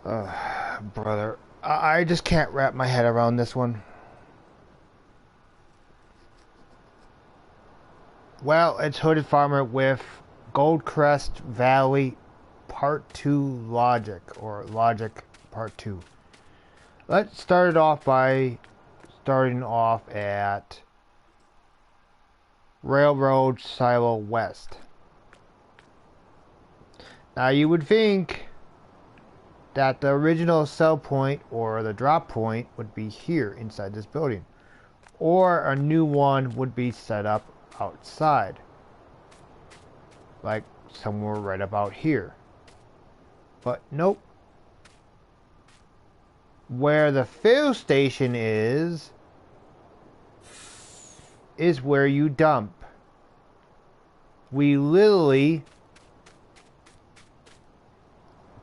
Brother, I just can't wrap my head around this one. Well, it's Hooded Farmer with Goldcrest Valley Part 2 Logic, or Logic Part 2. Let's start it off by starting off at Railroad Silo West. Now you would think that the original sell point or the drop point would be here inside this building, or a new one would be set up outside, like somewhere right about here. But nope. Where the fill station is where you dump. We literally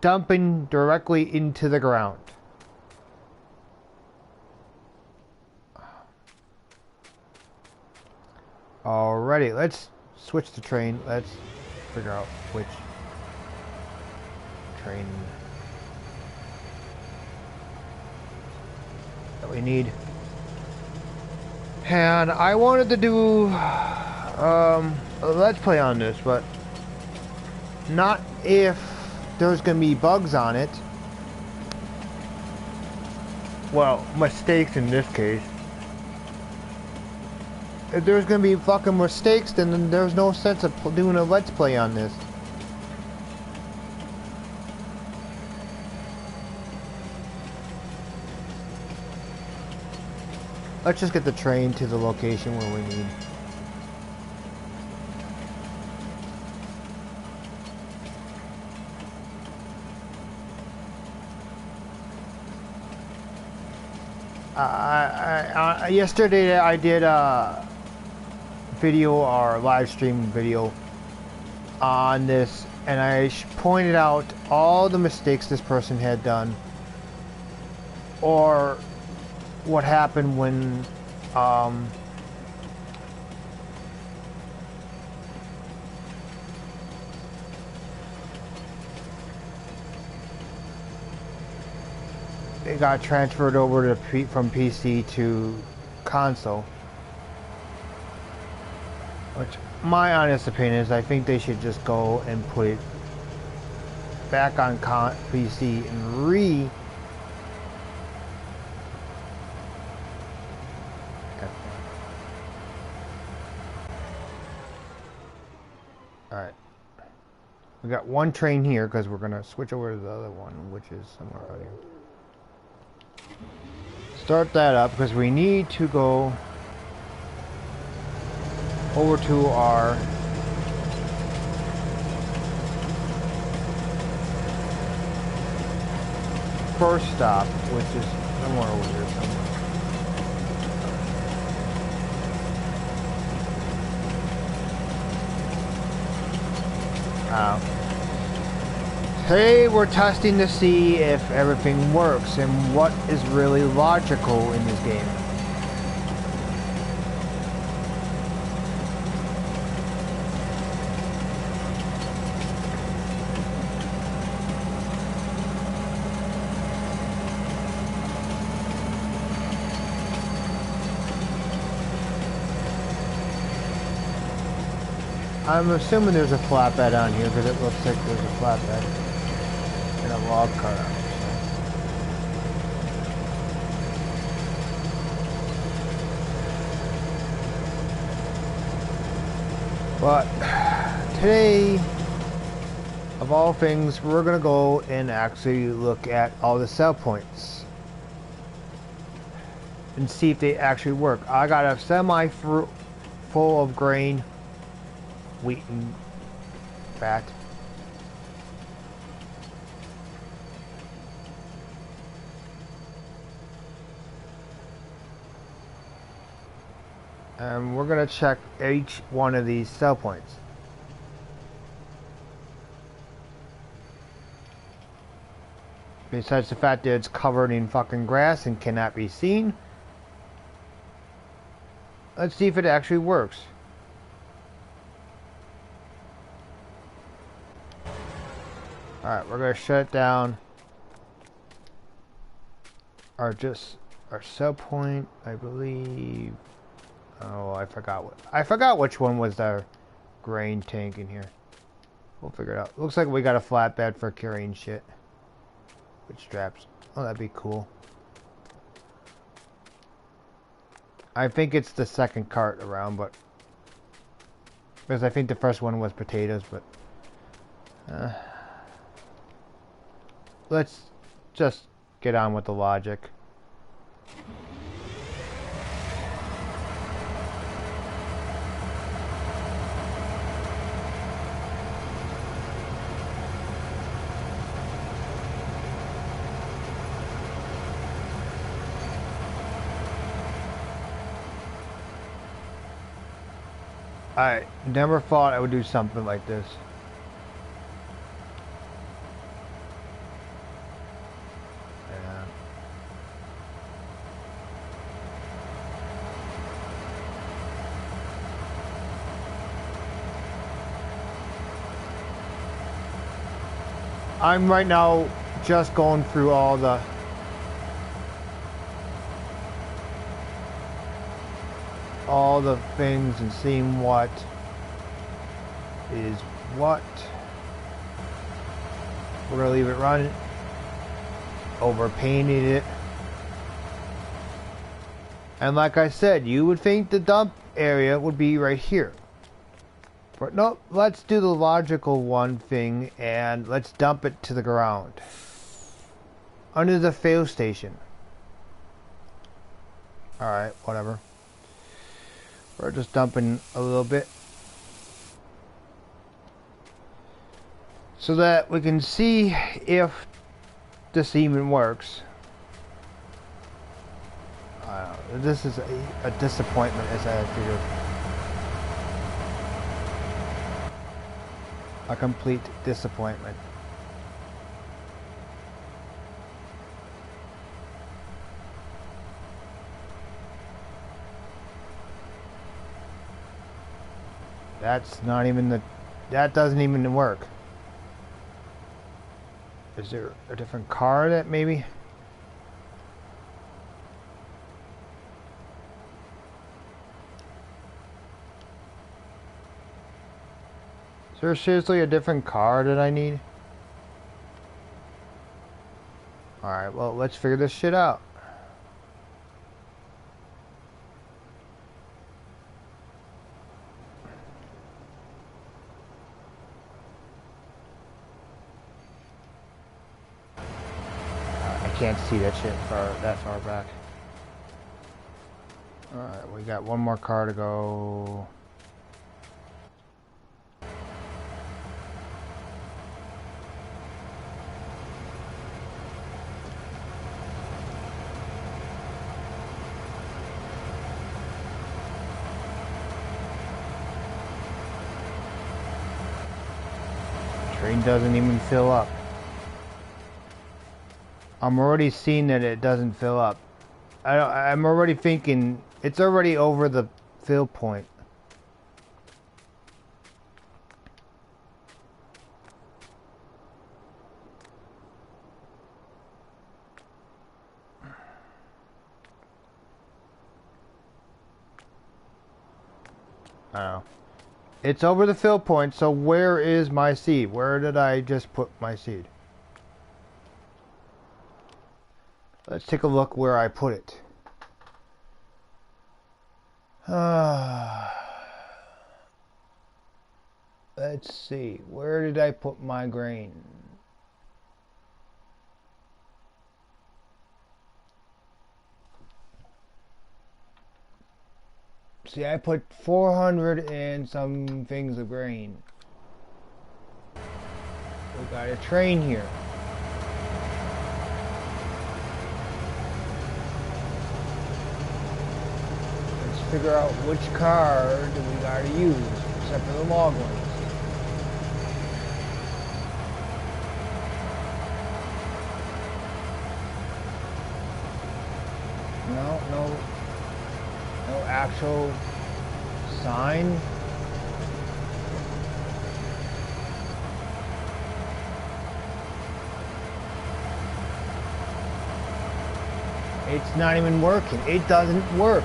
dumping directly into the ground. Alrighty, let's switch the train. Let's figure out which train that we need. And I wanted to do a let's play on this, but not if there's gonna be bugs on it. Well, mistakes in this case. If there's gonna be fucking mistakes, then there's no sense of doing a let's play on this. Let's just get the train to the location where we need. Yesterday I did a video or live stream video on this, and I pointed out all the mistakes this person had done, or what happened when it got transferred over to from PC to console. Which, my honest opinion is, I think they should just go and put it back on PC and Alright. We got one train here because we're going to switch over to the other one, which is somewhere out here. Start that up because we need to go over to our first stop, which is somewhere over here somewhere. Today we're testing to see if everything works and what is really logical in this game. I'm assuming there's a flatbed on here because it looks like there's a flatbed and a log cart on it. But today, of all things, we're going to go and actually look at all the sell points and see if they actually work. I got a semi full of grain, wheat and fat. And we're going to check each one of these sell points. Besides the fact that it's covered in fucking grass and cannot be seen, let's see if it actually works. Alright, we're going to shut it down. are just our sell point, I believe. Oh, I forgot which one was our grain tank in here. We'll figure it out. Looks like we got a flatbed for carrying shit. With straps. Oh, that'd be cool. I think it's the second cart around, but because I think the first one was potatoes, but let's just get on with the logic. I never thought I would do something like this. Yeah. I'm right now just going through all the things and seeing what is what. We're gonna leave it running. Overpainted it. And like I said, you would think the dump area would be right here. But no, let's do the logical one thing and let's dump it to the ground. Under the fail station. Alright, whatever. We're just dumping a little bit. So that we can see if this even works. This is a disappointment, as I figured. A complete disappointment. That's not even that doesn't even work. Is there a different car that maybe? Is there seriously a different car that I need? Alright, well, let's figure this shit out. I can't see that shit that far back. Alright, we got one more car to go. Train doesn't even fill up. I'm already seeing that it doesn't fill up. I'm already thinking it's already over the fill point. I don't know. It's over the fill point, so where is my seed? Where did I just put my seed? Let's take a look where I put it. Let's see. Where did I put my grain? See, I put 400 and some things of grain. We got a train here. Figure out which car do we gotta use, except for the long ones. No actual sign. It's not even working. It doesn't work.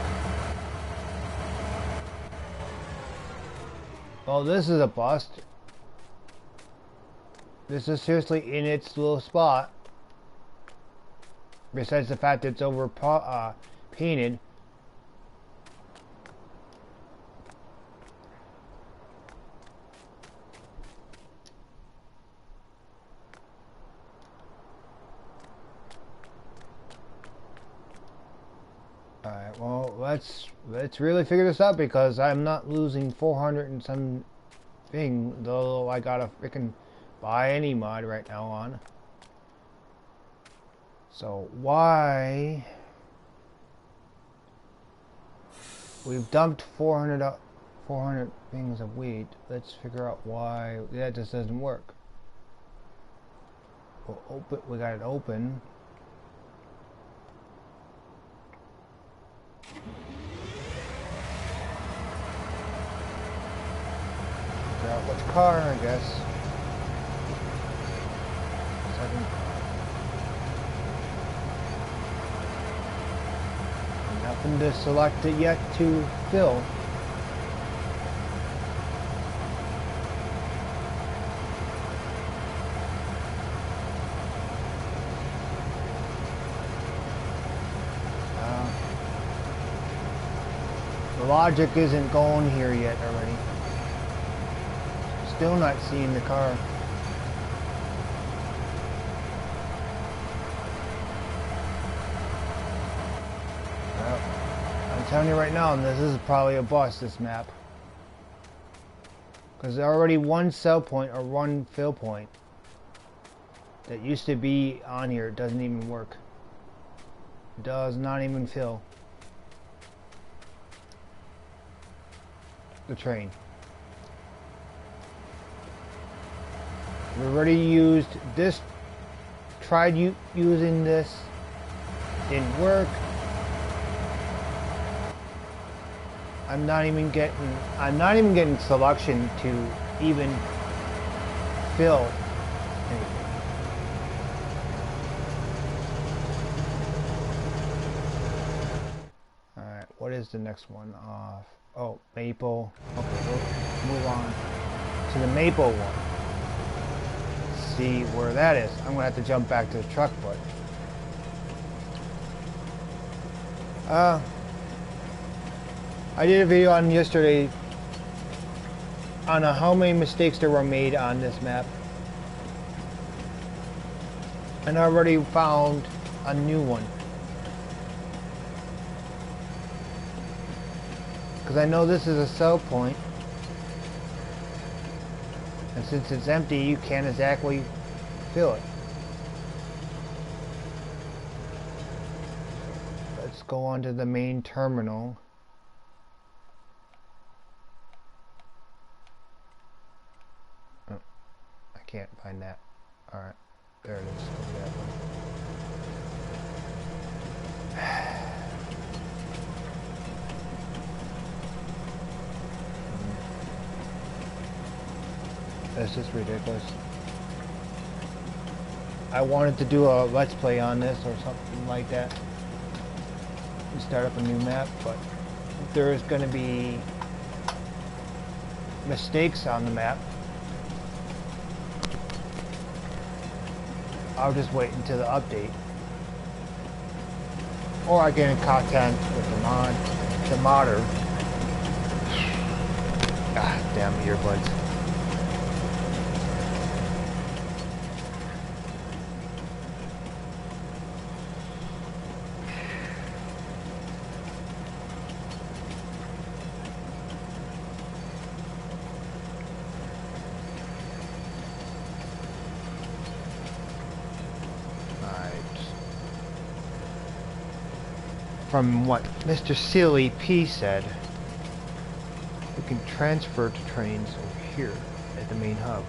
Well, this is a bust. This is seriously in its little spot. Besides the fact that it's over painted. Alright, well, let's really figure this out, because I'm not losing 400 and some thing, though I gotta freaking buy any mod right now on. So why we've dumped 400 things of wheat. Let's figure out why that just doesn't work. We'll open, we got it open. Figure out which car, I guess. Second car. Nothing to select it yet to fill. The logic isn't going here yet already. Still not seeing the car. Well, I'm telling you right now, this is probably a bust, this map. Because there's already one sell point or one fill point that used to be on here. It doesn't even work. It does not even fill the train. We already used this, tried using this, didn't work. I'm not even getting selection to even fill anything. Alright, what is the next one off? Oh, Maple. Okay, we'll move on to the Maple one. See where that is. I'm gonna have to jump back to the truck, but I did a video on yesterday on how many mistakes there were made on this map, and I already found a new one, because I know this is a sell point. And since it's empty, you can't exactly fill it. Let's go on to the main terminal. Oh, I can't find that. Alright, there it is. That's just ridiculous. I wanted to do a let's play on this or something like that and start up a new map, but there's going to be mistakes on the map. I'll just wait until the update, or I get in contact with the modder. Ah, damn earbuds. From what Mr. Silly P said, we can transfer to trains over here at the main hub.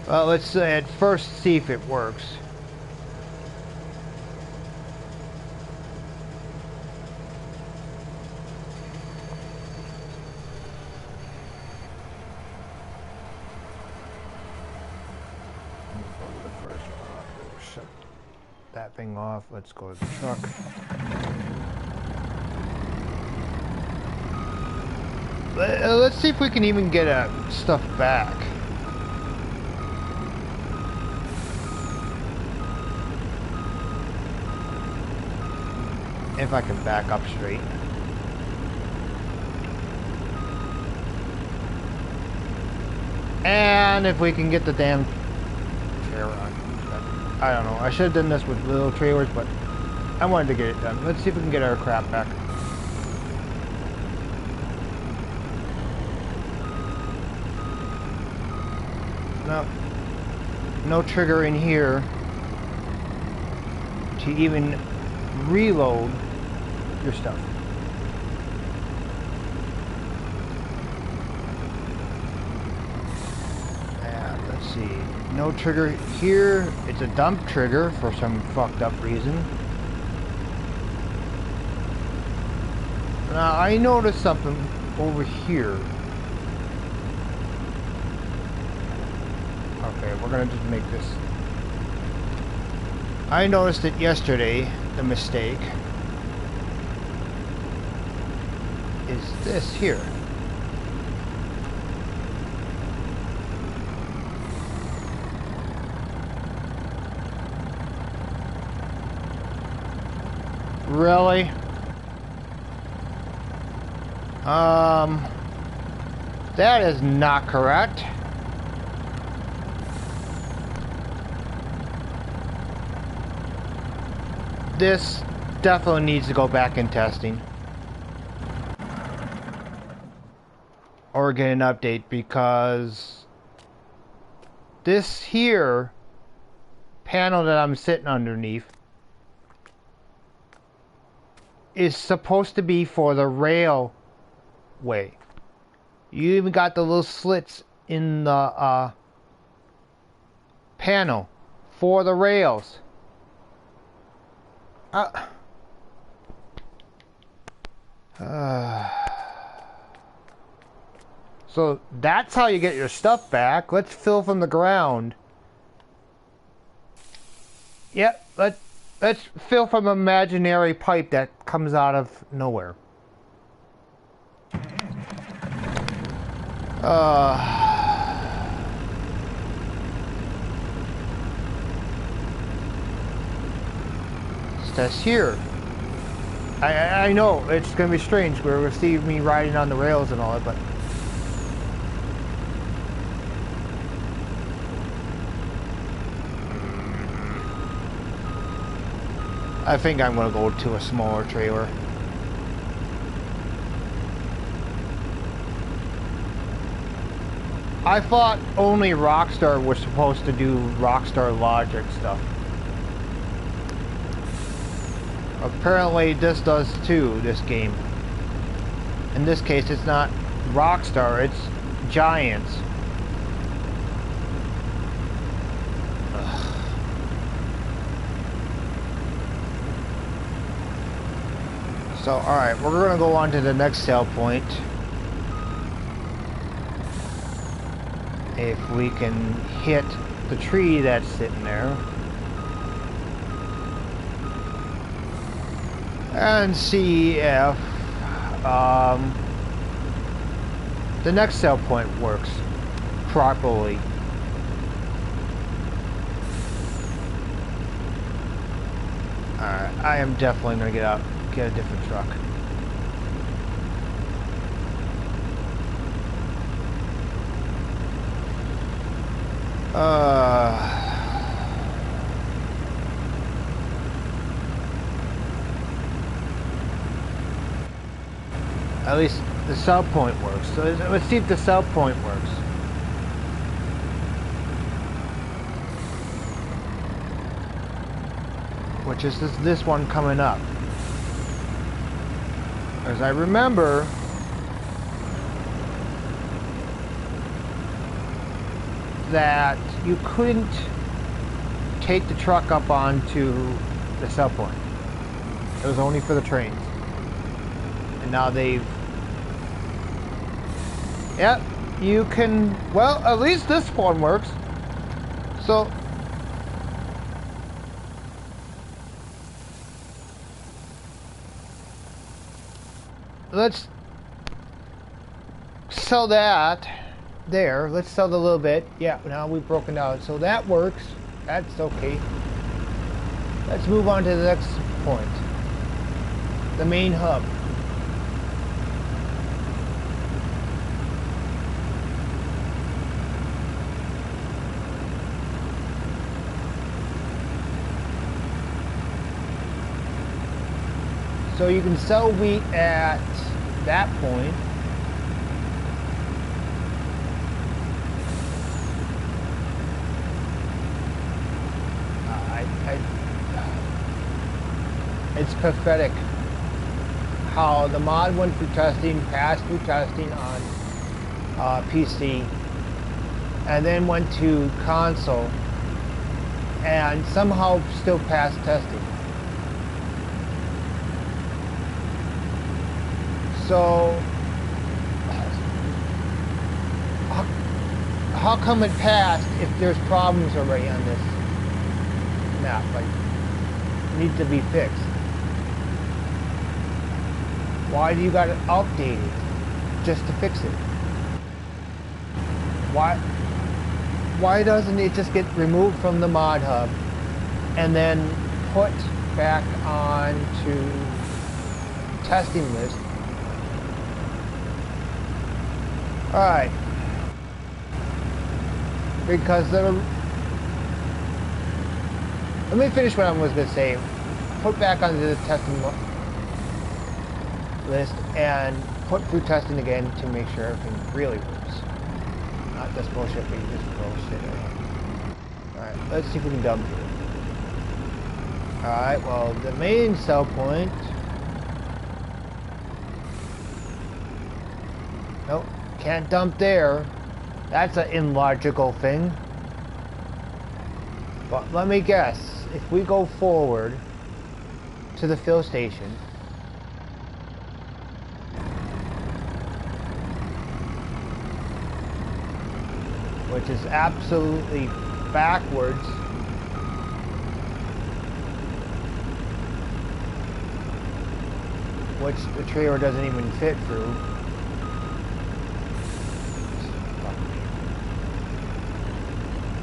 Well, let's at first see if it works. that thing off. Let's go to the truck. Let's see if we can even get stuff back. If I can back up straight. And if we can get the damn trailer on. I don't know. I should have done this with little trailers, but I wanted to get it done. Let's see if we can get our crap back. No trigger in here to even reload your stuff. And let's see. No trigger here. It's a dump trigger for some fucked up reason. Now I noticed something over here. Okay, we're gonna just make this. I noticed it yesterday, the mistake is this here. Really? That is not correct. This definitely needs to go back in testing. Or get an update, because this here panel that I'm sitting underneath is supposed to be for the railway. You even got the little slits in the panel for the rails. So that's how you get your stuff back. Let's fill from the ground. Yep, let's fill from an imaginary pipe that comes out of nowhere. That's here. I know it's gonna be strange. We're gonna see me riding on the rails and all that, but I think I'm gonna go to a smaller trailer. I thought only Rockstar was supposed to do Rockstar Logic stuff. Apparently this does too, this game. In this case it's not Rockstar, it's Giants. Ugh. So alright, we're gonna go on to the next sell point. If we can hit the tree that's sitting there. And see if the next sell point works properly. Alright, I am definitely gonna get a different truck. At least the sell point works. So let's see if the sell point works. Which is this one coming up. As I remember, that you couldn't take the truck up onto the sell point. It was only for the trains. And now they've... Yep, you can... Well, at least this one works. So... let's sell that there. Let's sell the little bit. Yeah, now we've broken out. So that works. That's okay. Let's move on to the next point. The main hub. So you can sell wheat at that point. It's pathetic how the mod went through testing, passed through testing on PC, and then went to console, and somehow still passed testing. So, how come it passed if there's problems already on this map? Like, need to be fixed. Why do you got it updated just to fix it? Why doesn't it just get removed from the mod hub and then put back onto testing list? Alright. Because let me finish what I was going to say. Put back onto the testing list and put through testing again to make sure everything really works. Not just bullshit, but you just bullshit. Alright, let's see if we can dump here. Alright, well, the main sell point. Nope, can't dump there. That's an illogical thing. But let me guess, if we go forward to the fill station, which is absolutely backwards, which the trailer doesn't even fit through.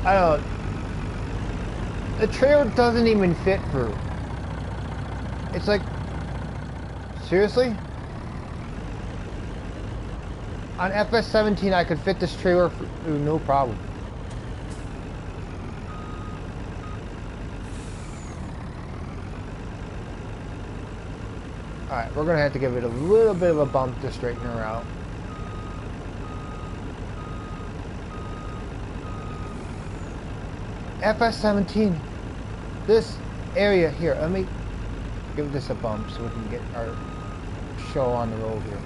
I don't. The trailer doesn't even fit through. It's like, seriously? On FS17 I could fit this trailer through no problem. Alright, we're gonna have to give it a little bit of a bump to straighten her out. FS17, this area here, let me give this a bump so we can get our show on the road here.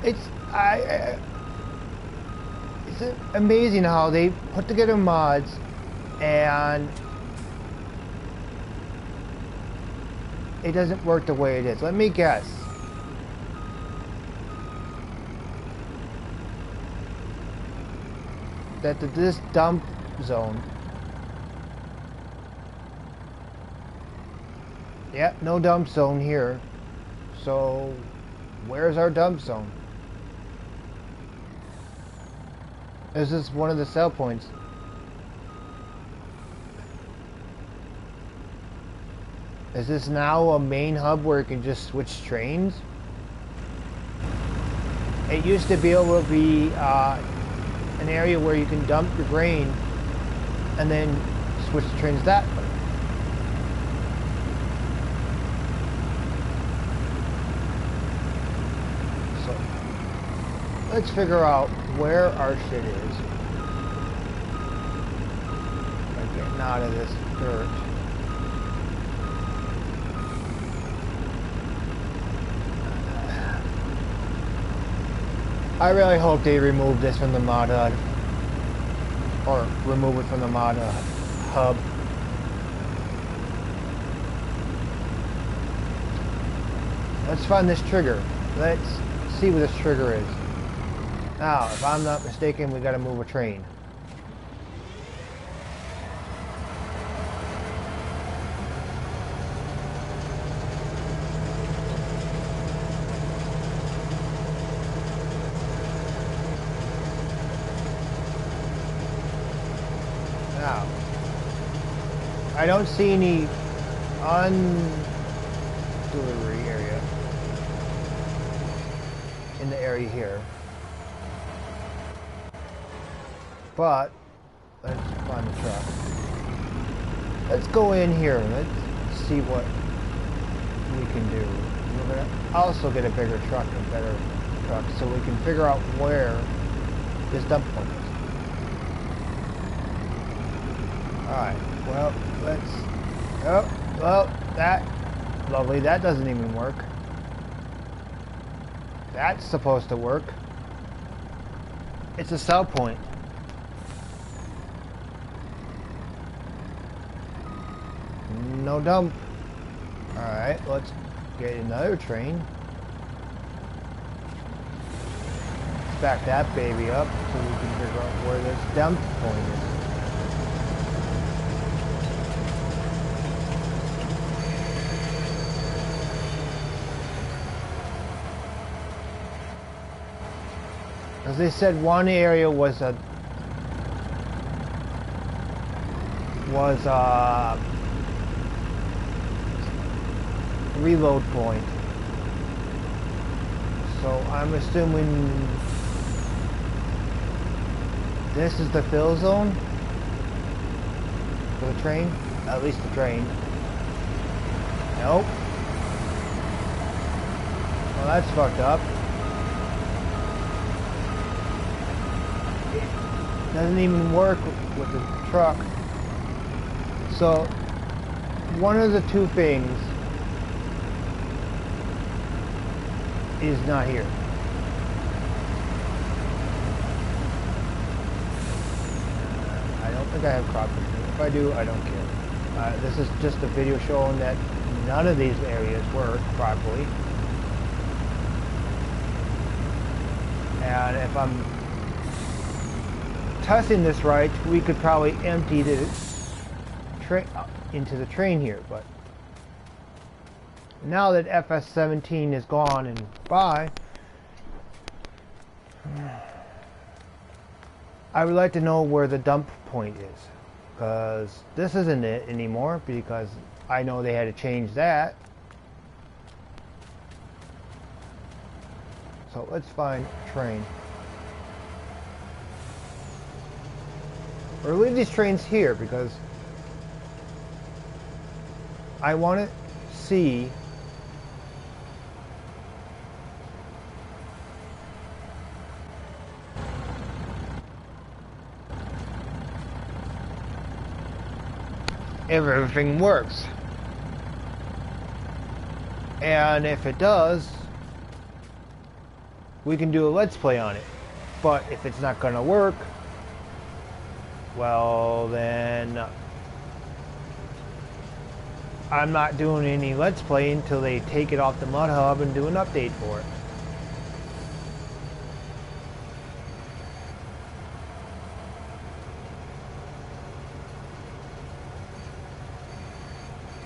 It's amazing how they put together mods and it doesn't work the way it is. Let me guess. That this dump zone. Yep, no dump zone here. So, where's our dump zone? Is this one of the sell points? Is this now a main hub where you can just switch trains? It used to be able to be an area where you can dump your grain and then switch the trains that way. So let's figure out where our shit is. By getting out of this dirt. I really hope they remove this from the mod or remove it from the mod hub. Let's find this trigger. Let's see what this trigger is. Now, if I'm not mistaken, we gotta move a train. I don't see any undelivery area in the area here. But let's find the truck. Let's go in here. Let's see what we can do. We're gonna also get a bigger truck and better truck so we can figure out where this dump point is. Alright, well, let's... Oh, well, that... Lovely, that doesn't even work. That's supposed to work. It's a sell point. No dump. Alright, let's get another train. Let's back that baby up so we can figure out where this dump point is. As they said, one area was a reload point. So I'm assuming this is the fill zone for the train, at least the train. Nope. Well, that's fucked up. Doesn't even work with the truck. So one of the two things is not here. I don't think I have crop vision. If I do, I don't care. This is just a video showing that none of these areas work properly. And if I'm testing this right, we could probably empty the train into the train here, but now that FS17 is gone and by, I would like to know where the dump point is, because this isn't it anymore, because I know they had to change that. So let's find train. Or leave these trains here because I want to see if everything works. And if it does, we can do a let's play on it. But if it's not going to work, well then I'm not doing any let's play until they take it off the mud hub and do an update for it.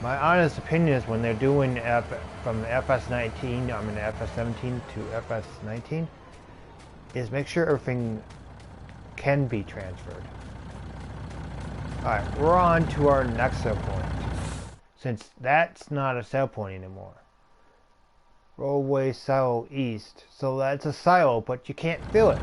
My honest opinion is when they're doing from FS19, I mean FS17 to FS19, is make sure everything can be transferred. Alright, we're on to our next sell point. Since that's not a sell point anymore. Roadway silo east. So that's a silo, but you can't fill it.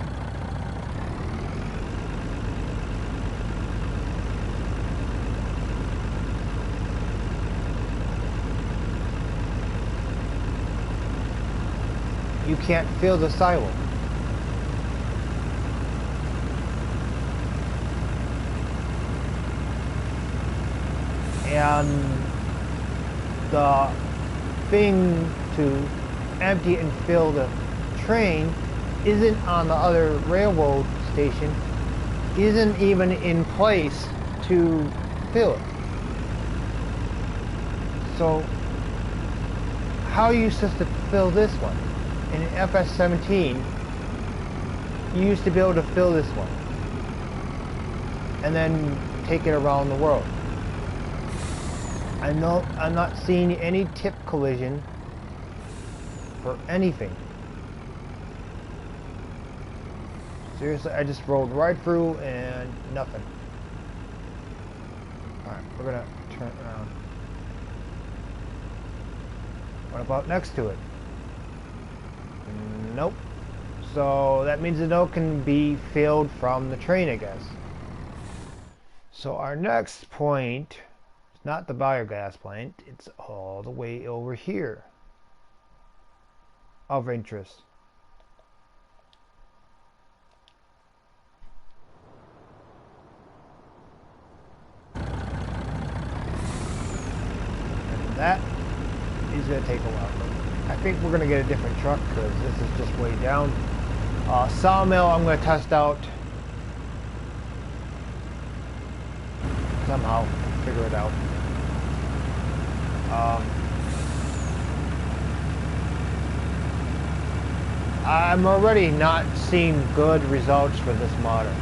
You can't fill the silo. And the thing to empty and fill the train isn't on the other railroad station, isn't even in place to fill it. So how are you supposed to fill this one? In FS17, you used to be able to fill this one and then take it around the world. I'm not seeing any tip collision for anything. Seriously, I just rolled right through and nothing. Alright, we're gonna turn around. What about next to it? Nope. So that means the note can be filled from the train, I guess. So our next point is not the biogas plant, it's all the way over here of interest. And that is going to take a while. I think we're going to get a different truck because this is just way down. Sawmill I'm going to test out. Somehow figure it out. I'm already not seeing good results for this modder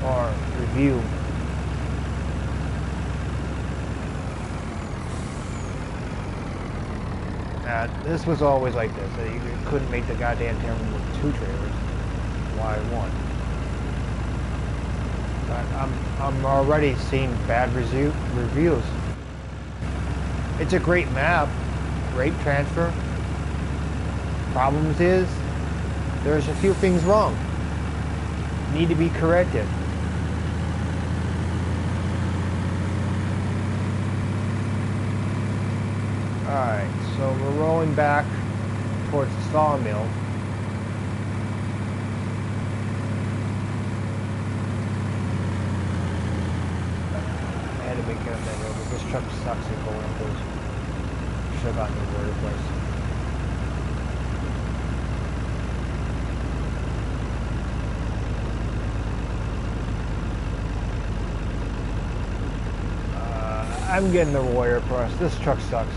or review. This was always like this. You couldn't make the goddamn terminal with 2 trailers. Why 1? I'm already seeing bad reviews. It's a great map, great transfer. Problems is, there's a few things wrong. Need to be corrected. Alright, so we're rolling back towards the sawmill. I had to make it up that road, but this truck sucks at going up those. Should have gotten the water place. I'm getting the wire across. This truck sucks.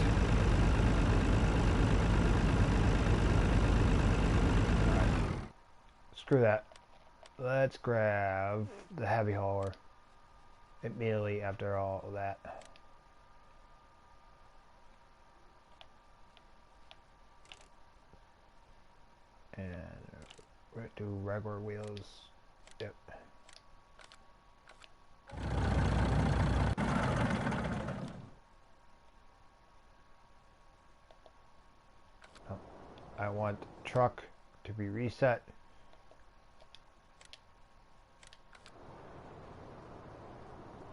Alright. Screw that. Let's grab the heavy hauler immediately after all of that. And do regular wheels. Yep. I want the truck to be reset.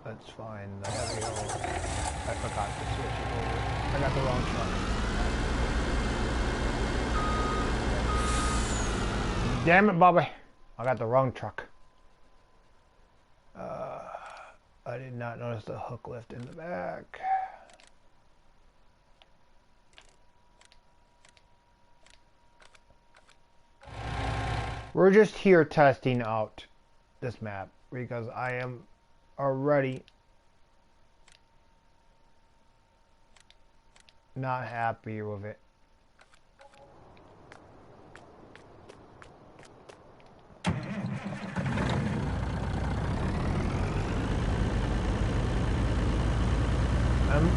That's fine. The heavy hole. I forgot to switch it over. I got the wrong truck. Damn it, Bobby. I got the wrong truck. I did not notice the hook lift in the back. We're just here testing out this map because I am already not happy with it.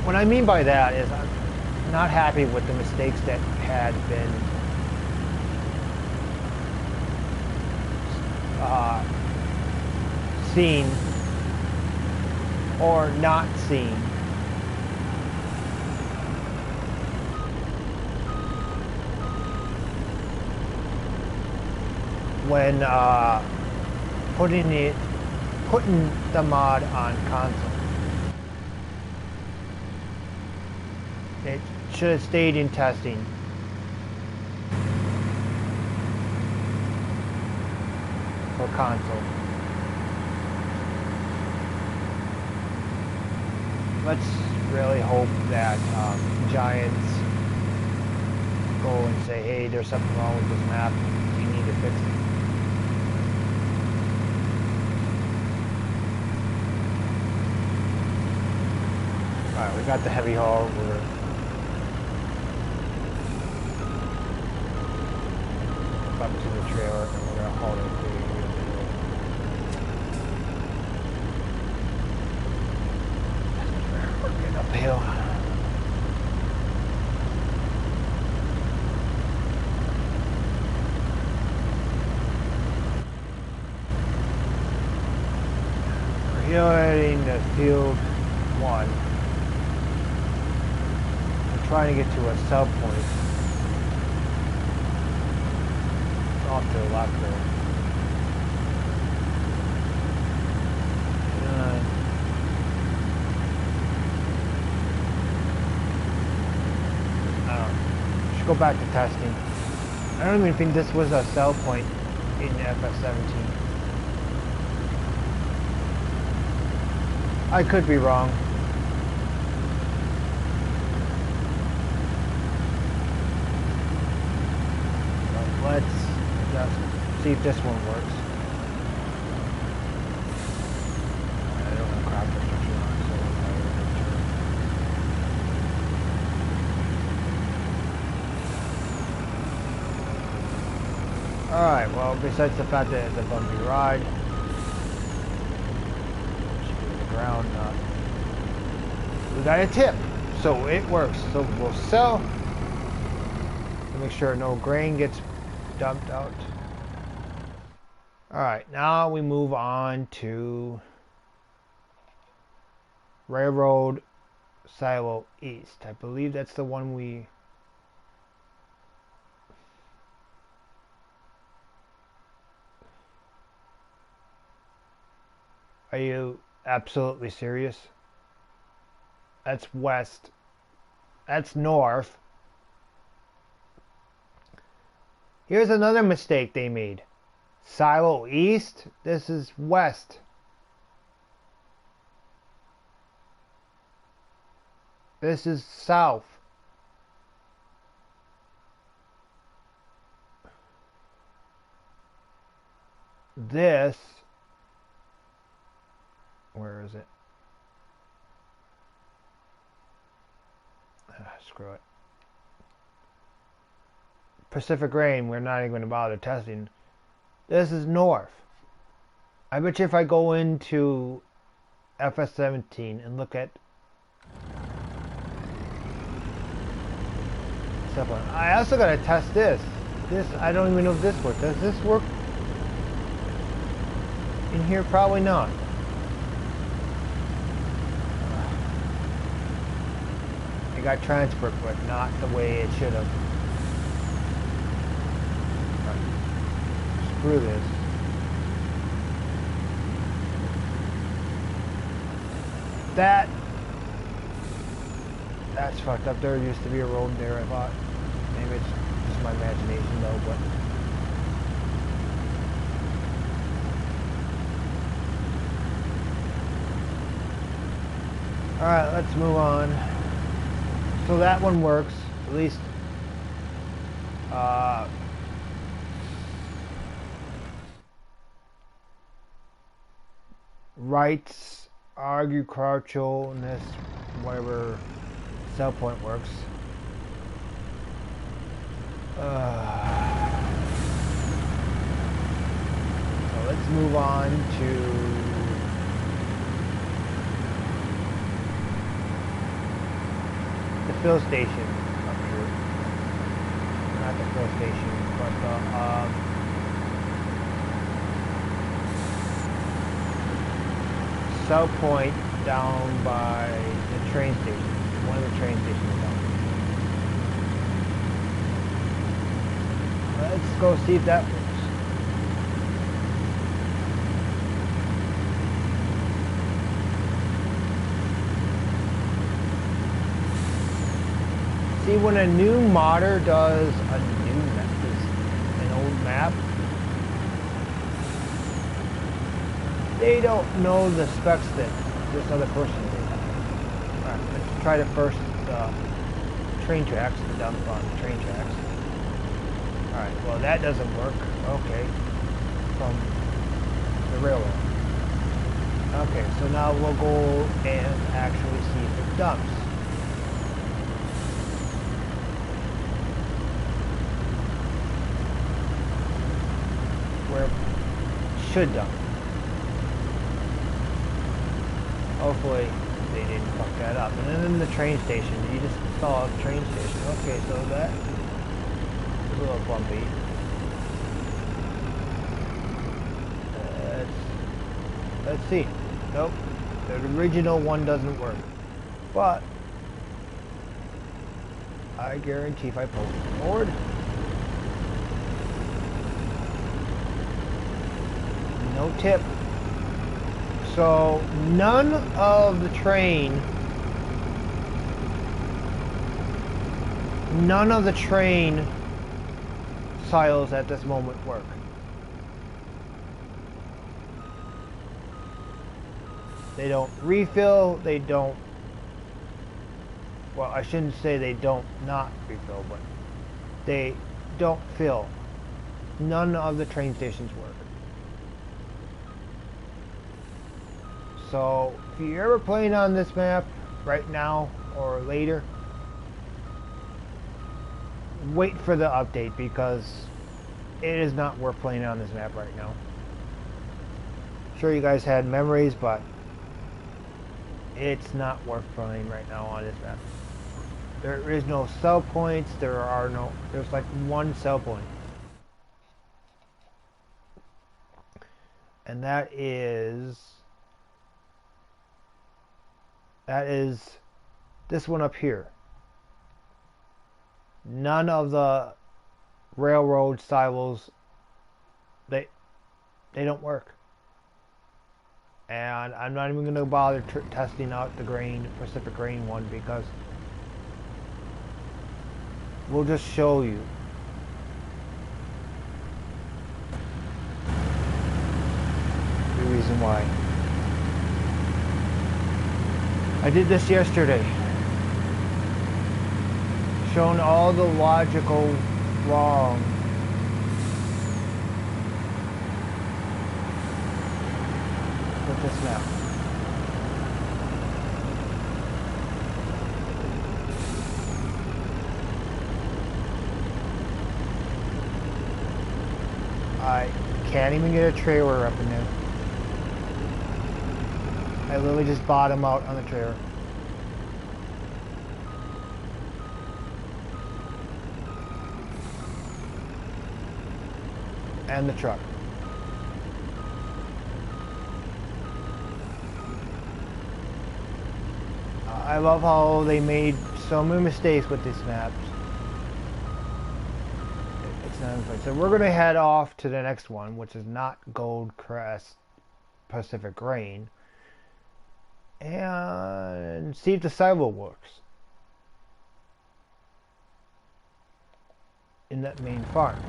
What I mean by that is I'm not happy with the mistakes that had been seen or not seen. When putting the mod on console. It should have stayed in testing. For console. Let's really hope that Giants go and say, hey, there's something wrong with this map. We need to fix it. Alright, we got the heavy haul. We're up to the trailer and we're going to haul it through. Uphill. We're heading the field one. I'm trying to get to a sub point. It's off to the left there. I don't know. Should go back to testing. I don't even think this was a sell point in FS17. I could be wrong. But let's just see if this one works. I don't have crop destruction on, so alright, well, besides the fact that it's a bumpy ride, ground, we got a tip, so it works. So we'll sell to make sure no grain gets dumped out. Alright, now we move on to Railroad Silo East. I believe that's the one we... Are you absolutely serious? That's west. That's north. Here's another mistake they made. Silo east? This is west. This is south. This... Where is it? Screw it. Pacific Rain, we're not even going to bother testing. This is north. I bet you if I go into FS17 and look at stuff on, I also got to test this. This, I don't even know if this works. Does this work in here? Probably not. Got transferred, but not the way it should have. Right. Screw this. That's fucked up. There used to be a road there, I thought. Maybe it's just my imagination though, but alright, let's move on. So that one works, at least rights, agriculturalness, whatever sell point works. So let's move on to fill station up here. Not the fill station, but the sell point down by the train station. One of the train stations down there. Let's go see if that works. See, when a new modder does a new map, an old map, they don't know the specs that this other person did. Alright, let's try the first train tracks, the dump on the train tracks. Alright, well that doesn't work. Okay, from the railroad. Okay, so now we'll go and actually see if it dumps. Where it should dump. Hopefully they didn't fuck that up. And then in the train station, you just saw a train station. Okay, so that is a little bumpy. Let's see. Nope, the original one doesn't work. But I guarantee if I pull forward, no tip. So none of the train silos at this moment work. They don't refill, they don't, well, I shouldn't say they don't not refill, but they don't fill. None of the train stations work. So if you're ever playing on this map right now or later, wait for the update, because it is not worth playing on this map right now. Sure, you guys had memories, but it's not worth playing right now on this map. There is no sell points. There's like one sell point, and that is this one up here. None of the railroad silos, they don't work. And I'm not even going to bother testing out the Pacific Grain one, because we'll just show you. The reason why. I did this yesterday. Shown all the logical wrong. With this map. I can't even get a trailer up in there. I literally just bottom out on the trailer. And the truck. I love how they made so many mistakes with these maps. It's not in place. So we're going to head off to the next one, which is not Goldcrest Pacific Grain, and see if the silo works in that main farm.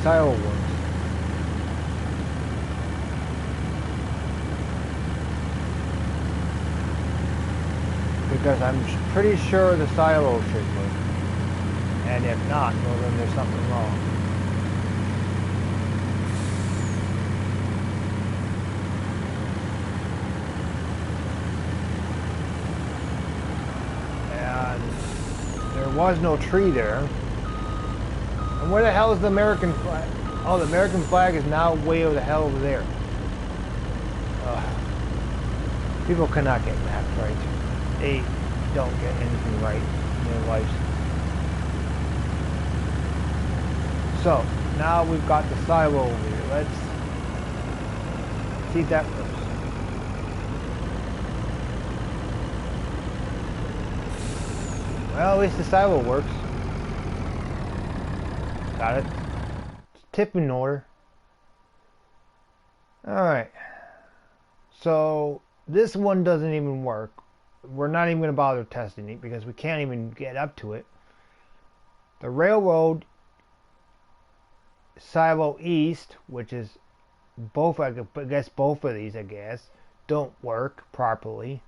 Silo works. Because I'm pretty sure the silo should work. And if not, well, then there's something wrong. And there was no tree there. And where the hell is the American flag? Oh, the American flag is now way over the hell over there. People cannot get maps right. They don't get anything right in their lives. So, now we've got the silo over here. Let's see if that works. Well, at least the silo works. Got it. Tip in order. Alright. So this one doesn't even work. We're not even going to bother testing it because we can't even get up to it. The railroad silo east, which is both, I guess both of these, I guess, don't work properly.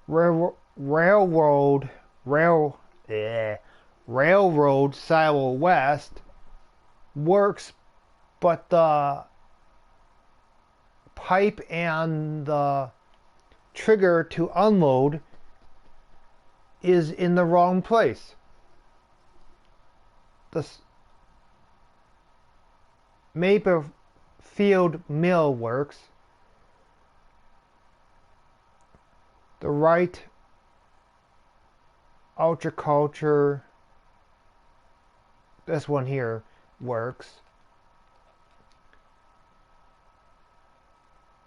Railroad silo west works, but the pipe and the trigger to unload is in the wrong place. the Maple Field Mill works, the right Ultraculture, this one here, works,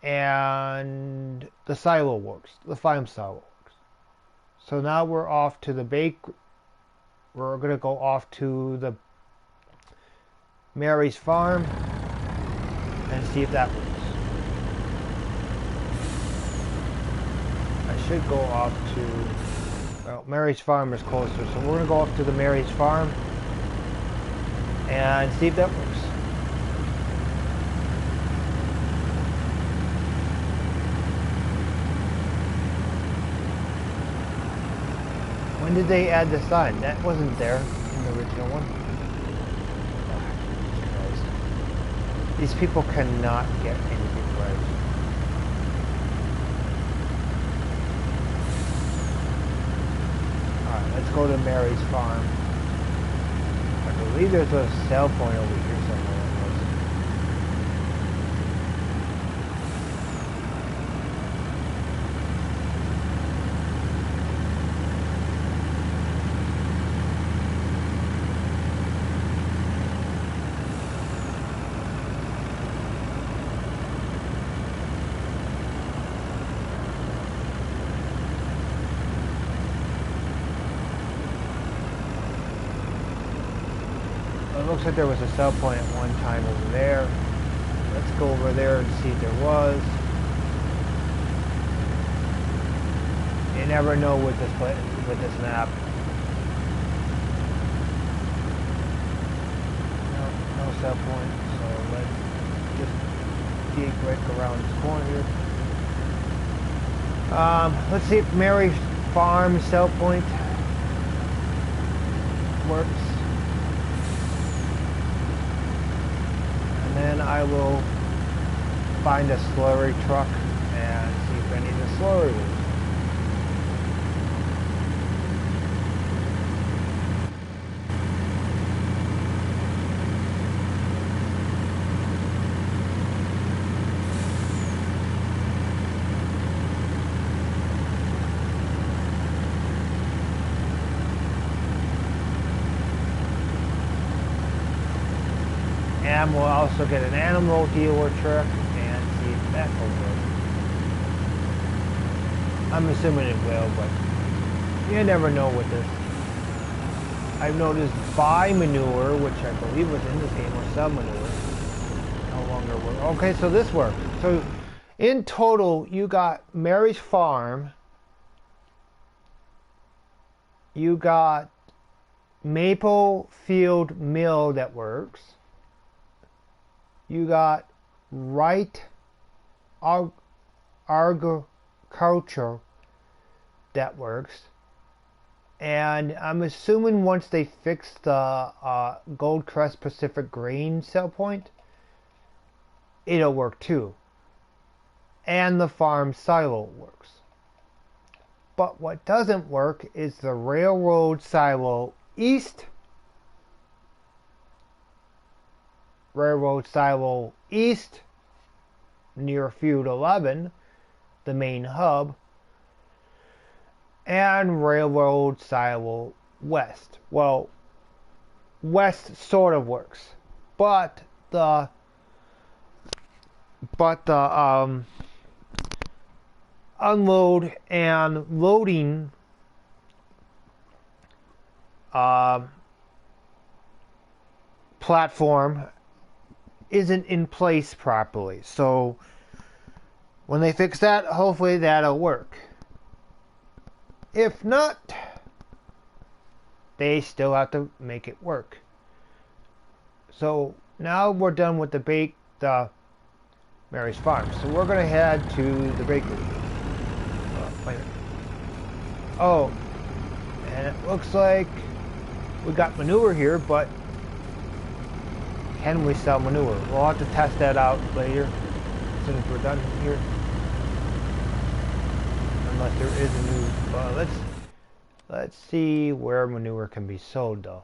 and the silo works, the farm silo works. So now we're off to the we're going to go off to the Mary's farm and see if that works. I should go off to, well, Mary's farm is closer, so we're going to go off to the Mary's farm and see if that works. When did they add the sign? That wasn't there in the original one. Oh, these people cannot get anything right. Alright, let's go to Mary's farm. I believe there's a cell point over here somewhere. It looks like there was a cell point at one time over there. Let's go over there and see if there was. You never know with this map. No cell point. So let's just dig right around this corner here. Let's see if Mary's farm cell point works. And then I will find a slurry truck and see if any of the slurry works. And we'll also get an animal dealer truck and see if that will work. I'm assuming it will, but you never know with this. I've noticed buy manure, which I believe was in this game, or sell manure, no longer work. Okay, so this worked. So in total, you got Mary's farm, you got Maple Field Mill that works. You got right agriculture that works, and I'm assuming once they fix the Goldcrest Pacific Grain cell point, it'll work too, and the farm silo works. But what doesn't work is the railroad silo east. Railroad silo east near Field 11, the main hub, and railroad silo west. Well, west sort of works, but the unload and loading platform isn't in place properly. So when they fix that, hopefully that'll work. If not, they still have to make it work. So now we're done with the Mary's farm. So we're gonna head to the bakery. Wait a minute. Oh, and it looks like we got manure here, but can we sell manure? We'll have to test that out later, as soon as we're done here. Unless there is a new, let's see where manure can be sold though.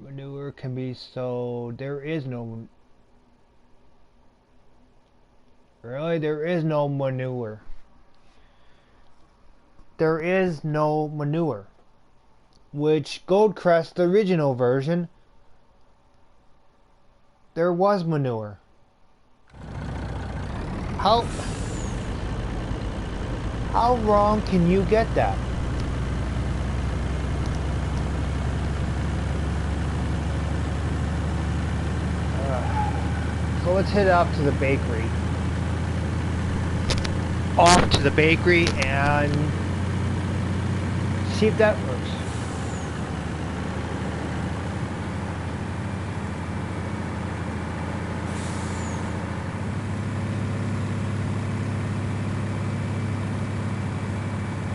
Manure can be sold. There is no... Really? There is no manure. There is no manure. Which, Goldcrest, the original version, there was manure. How wrong can you get that? So let's head off to the bakery. Off to the bakery and see if that works.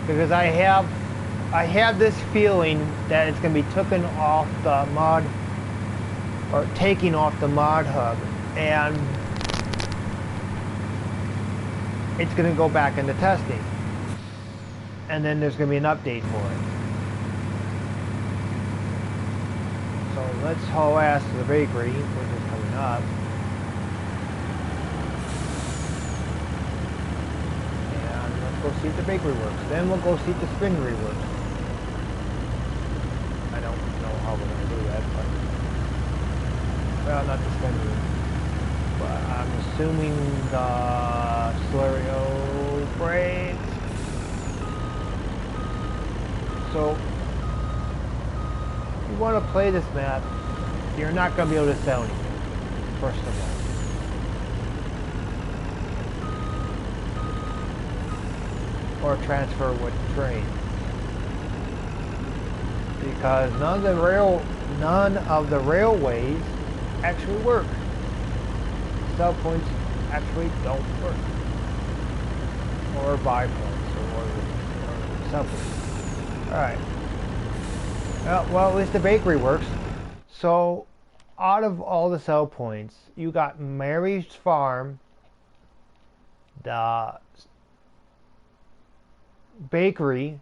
Because I have this feeling that it's going to be taken off the mod, or taking off the mod hub, and it's going to go back into testing, and then there's going to be an update for it. So let's haul ass to the bakery, which is coming up. Go see if the bakery works. Then we'll go see if the spinnery works. I don't know how we're going to do that, but... Well, not the spinnery. But I'm assuming the slurry breaks. So, if you want to play this map, you're not going to be able to sell anything, first of all. Or transfer with train, because none of the railways actually work. Sell points actually don't work, or buy points, or sell points. All right. Well, at least the bakery works. So, out of all the sell points, you got Mary's Farm, the bakery,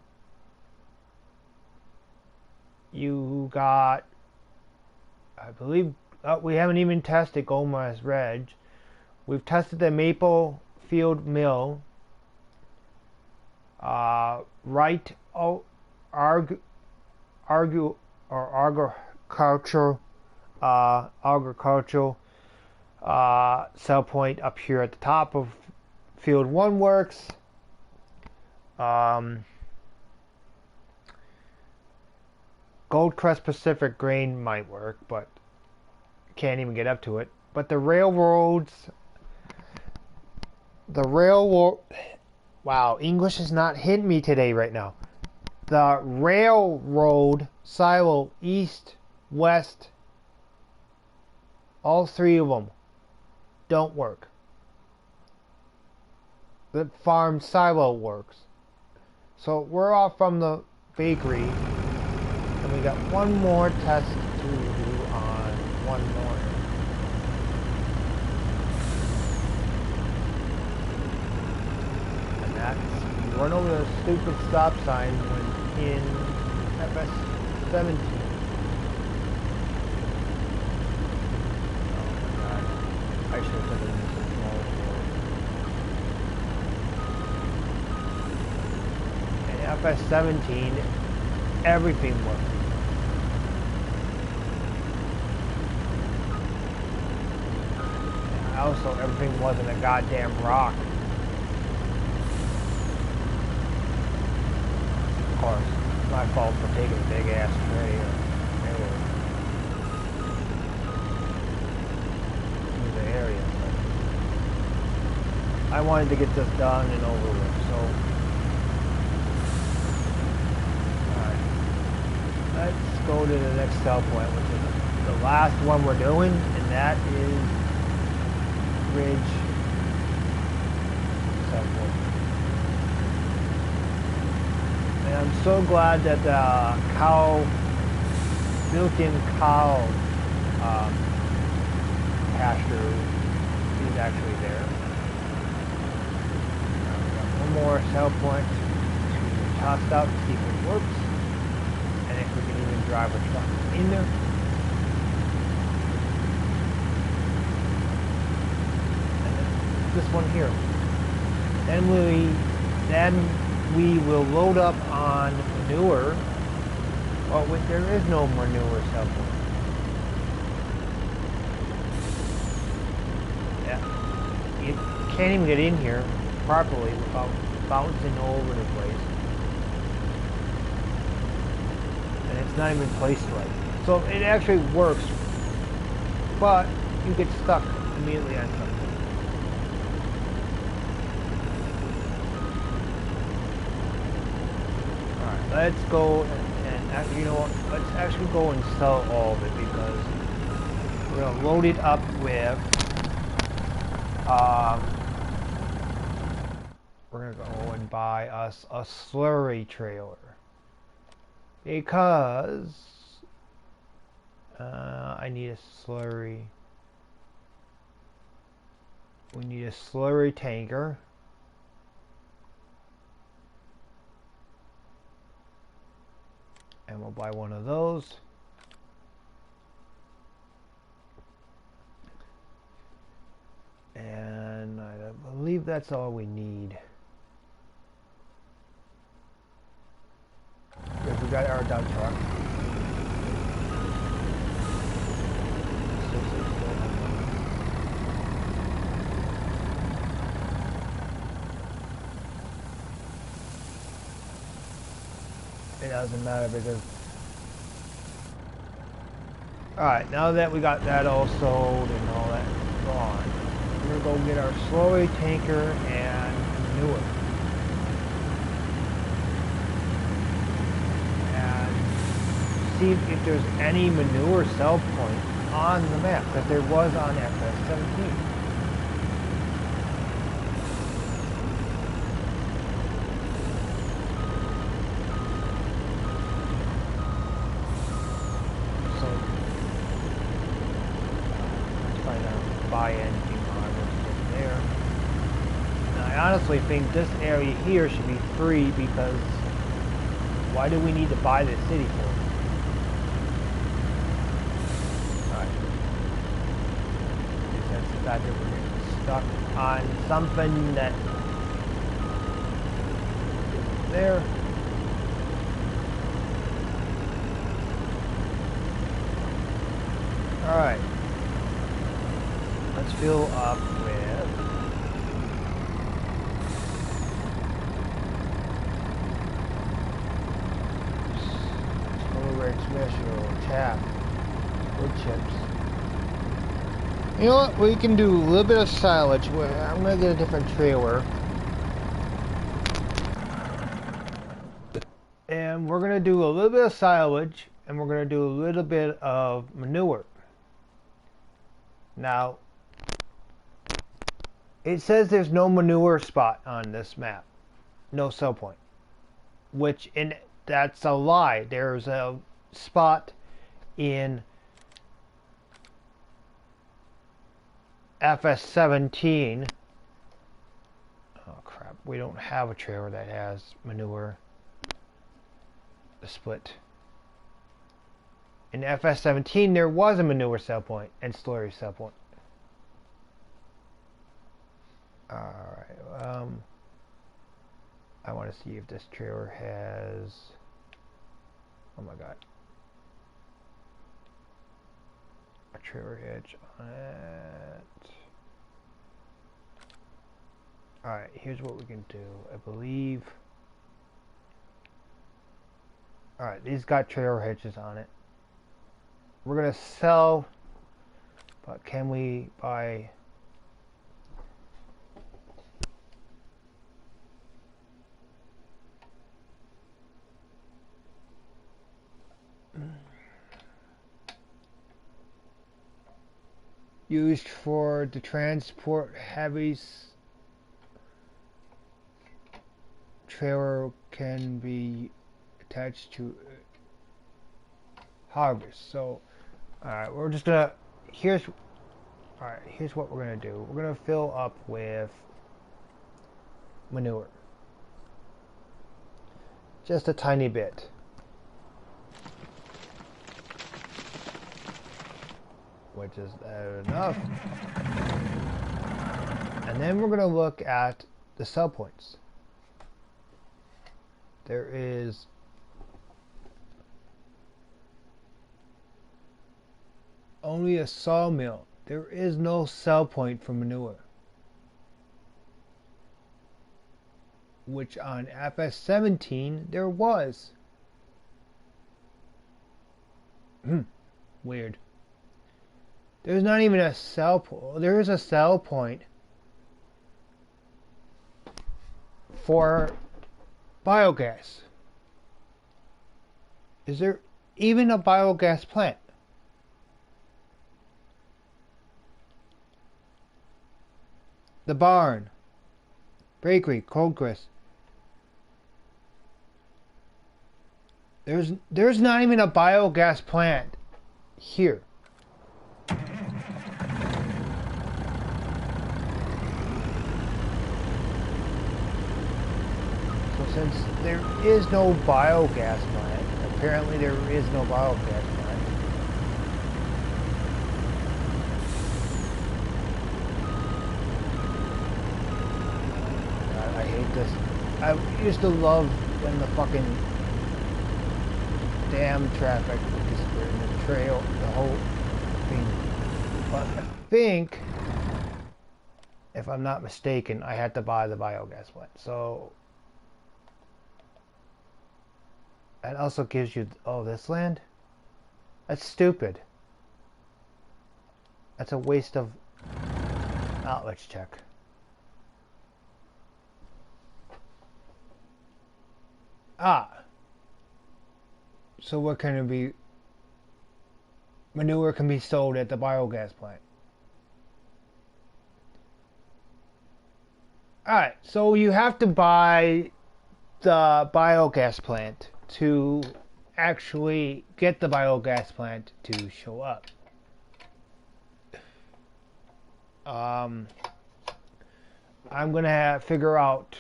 you got, I believe, we haven't even tested Gomez Reg. We've tested the Maple Field Mill, Right agricultural sell point up here at the top of Field 1 works. Goldcrest Pacific Grain might work, but can't even get up to it. But the railroads, wow, English is not hitting me today right now. The railroad silo, east, west, all three of them don't work. The farm silo works. So we're off from the bakery, and we got one more test to do on one more. And that's, run over the stupid stop sign when in FS 17. Oh my god, I should have taken this as small. FS 17, everything worked. And also, everything wasn't a goddamn rock. Of course, it's my fault for taking a big ass tray through the area. But I wanted to get this done and over with, so. Let's go to the next sell point, which is the last one we're doing, and that is Ridge sell point. And I'm so glad that the built-in cow pasture is actually there. We got one more sell point to toss out to see if it works. drive a truck in there. And then this one here. Then we will load up on manure. Oh wait, there is no manure somewhere. Yeah, you can't even get in here properly without bouncing all over the place. And it's not even placed right. So it actually works, but you get stuck immediately on something. Alright, let's go and you know what, let's actually go and sell all of it because we're going to load it up with we're going to go and buy us a slurry trailer because I need a slurry. We need a slurry tanker. And we'll buy one of those. And I believe that's all we need. Because we got our dump truck. It doesn't matter because... Alright, now that we got that all sold and all that gone, we're going to go get our slurry tanker and manure. And see if there's any manure sell point on the map that there was on FS17. Buy anything on it there. And I honestly think this area here should be free because why do we need to buy this city for? Alright. That's the fact that we're getting stuck on something that is there. Alright. Let's fill up with Red Special, Tap, wood chips. You know what? We can do a little bit of silage. I'm going to get a different trailer. And we're going to do a little bit of silage and we're going to do a little bit of manure. Now, it says there's no manure spot on this map. No sell point. That's a lie. There's a spot in FS17. Oh crap, we don't have a trailer that has manure split. In FS17 there was a manure sell point and slurry sell point. Alright, I want to see if this trailer has... Oh my god. A trailer hitch on it. Alright, here's what we can do. I believe... Alright, these got trailer hitches on it. We're going to sell... But can we buy... Used for the transport heavies. Trailer can be attached to harvest. So, alright, we're just gonna. Here's what we're gonna do. We're gonna fill up with manure. Just a tiny bit. which is enough. And then we're going to look at the sell points. There is only a sawmill. There is no sell point for manure, which on FS 17 there was. Weird. There's not even a sell point. There is a sell point for biogas. Is there even a biogas plant? The barn, bakery, goldcrest. There's not even a biogas plant here. So since there is no biogas plant, apparently there is no biogas plant. I hate this. I used to love when the fucking damn traffic would disappear in the trail, the whole thing. But I think, if I'm not mistaken, I had to buy the biogas plant. So that also gives you, oh, this land? That's stupid. That's a waste of, let's check. So what can it be? Manure can be sold at the biogas plant. Alright, so you have to buy the biogas plant to actually get the biogas plant to show up. I'm gonna figure out,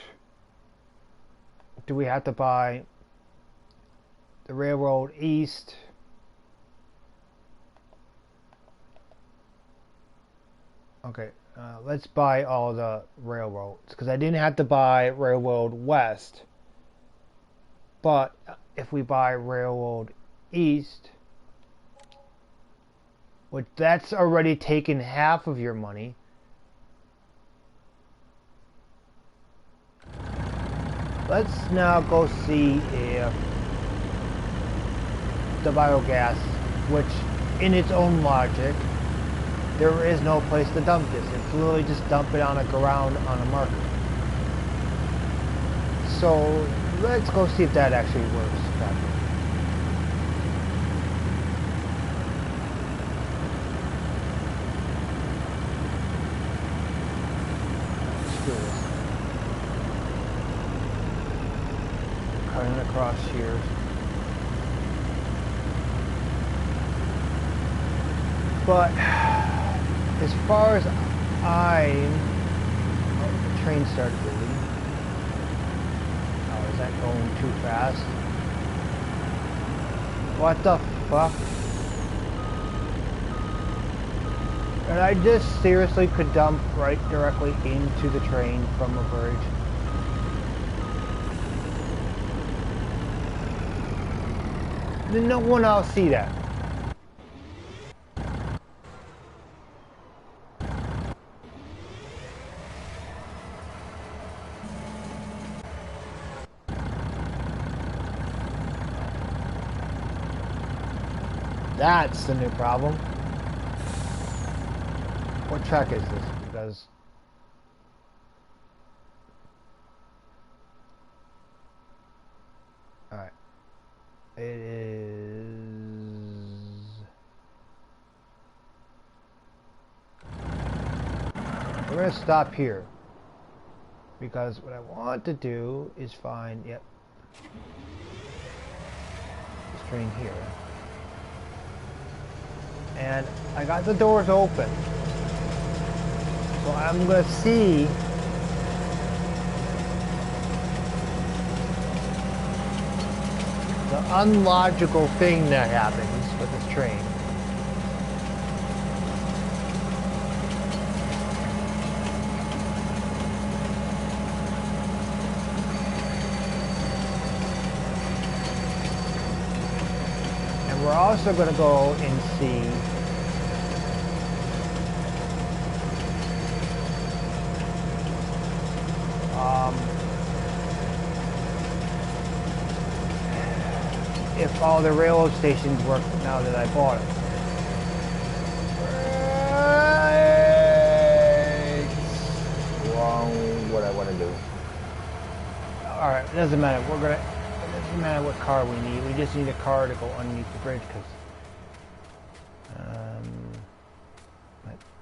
do we have to buy the railroad east? Okay, let's buy all the railroads, because I didn't have to buy railroad west. But if we buy railroad east, which that's already taken half of your money. Let's now go see if the biogas, which in its own logic, there is no place to dump this. It's literally just dump it on the ground on a market. So let's go see if that actually works. Let's do this. Cutting across here. But as far as the train started moving. Oh, is that going too fast? What the fuck? And I just seriously could dump right directly into the train from a bridge. Then no one else see that. That's the new problem. What track is this? Because alright. It is we're gonna stop here. Because what I want to do is find this train here. And I got the doors open. So I'm going to see the unlogical thing that happens with this train. also going to go and see if all the railroad stations work now that I bought it. Wrong, what I want to do. Alright, it doesn't matter. It doesn't matter what car we need. We just need a car to go underneath the bridge because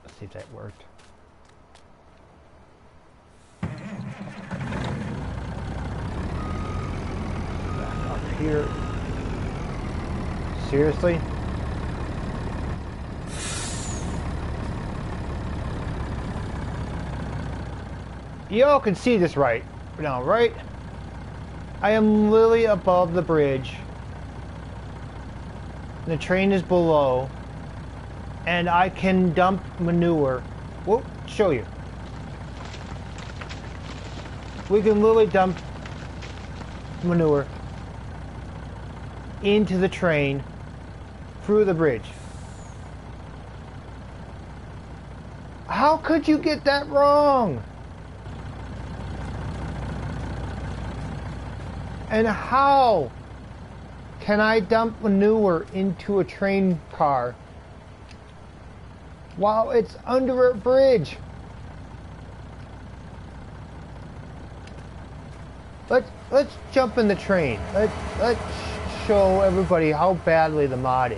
let's see if that worked. Back up here. Seriously? Y'all can see this right now, right? I am literally above the bridge. The train is below. And I can dump manure. We'll show you. We can literally dump manure into the train through the bridge. How could you get that wrong? And how can I dump manure into a train car while it's under a bridge? Let's jump in the train. Let's show everybody how badly the mod is,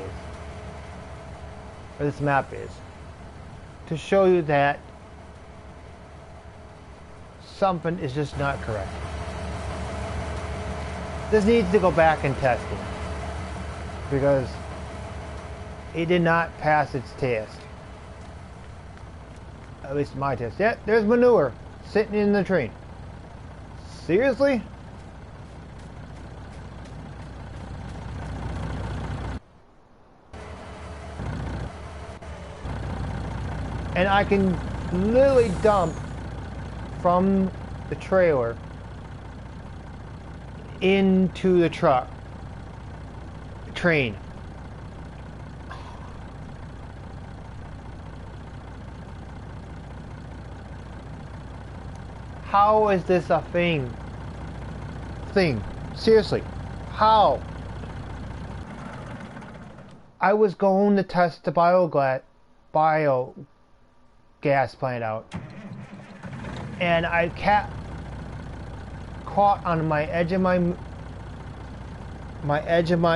or this map is, to show you that something is just not correct. This needs to go back and test it because it did not pass its test. At least my test. Yeah, there's manure sitting in the train. Seriously? And I can literally dump from the trailer into the train. How is this a thing? Seriously, how? I was going to test the biogas plant out, and I caught on my edge of my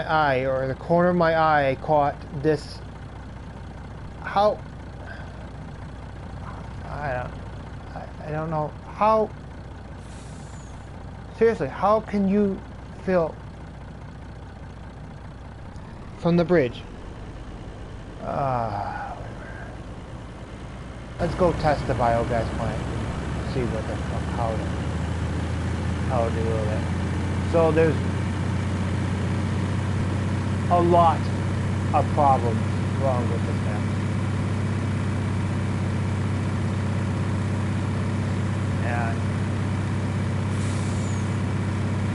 eye, or the corner of my eye. I caught this. How? I don't know how. Seriously, how can you feel from the bridge? Let's go test the biogas plant and see what the fuck, how to do that. So there's a lot of problems wrong with this map. And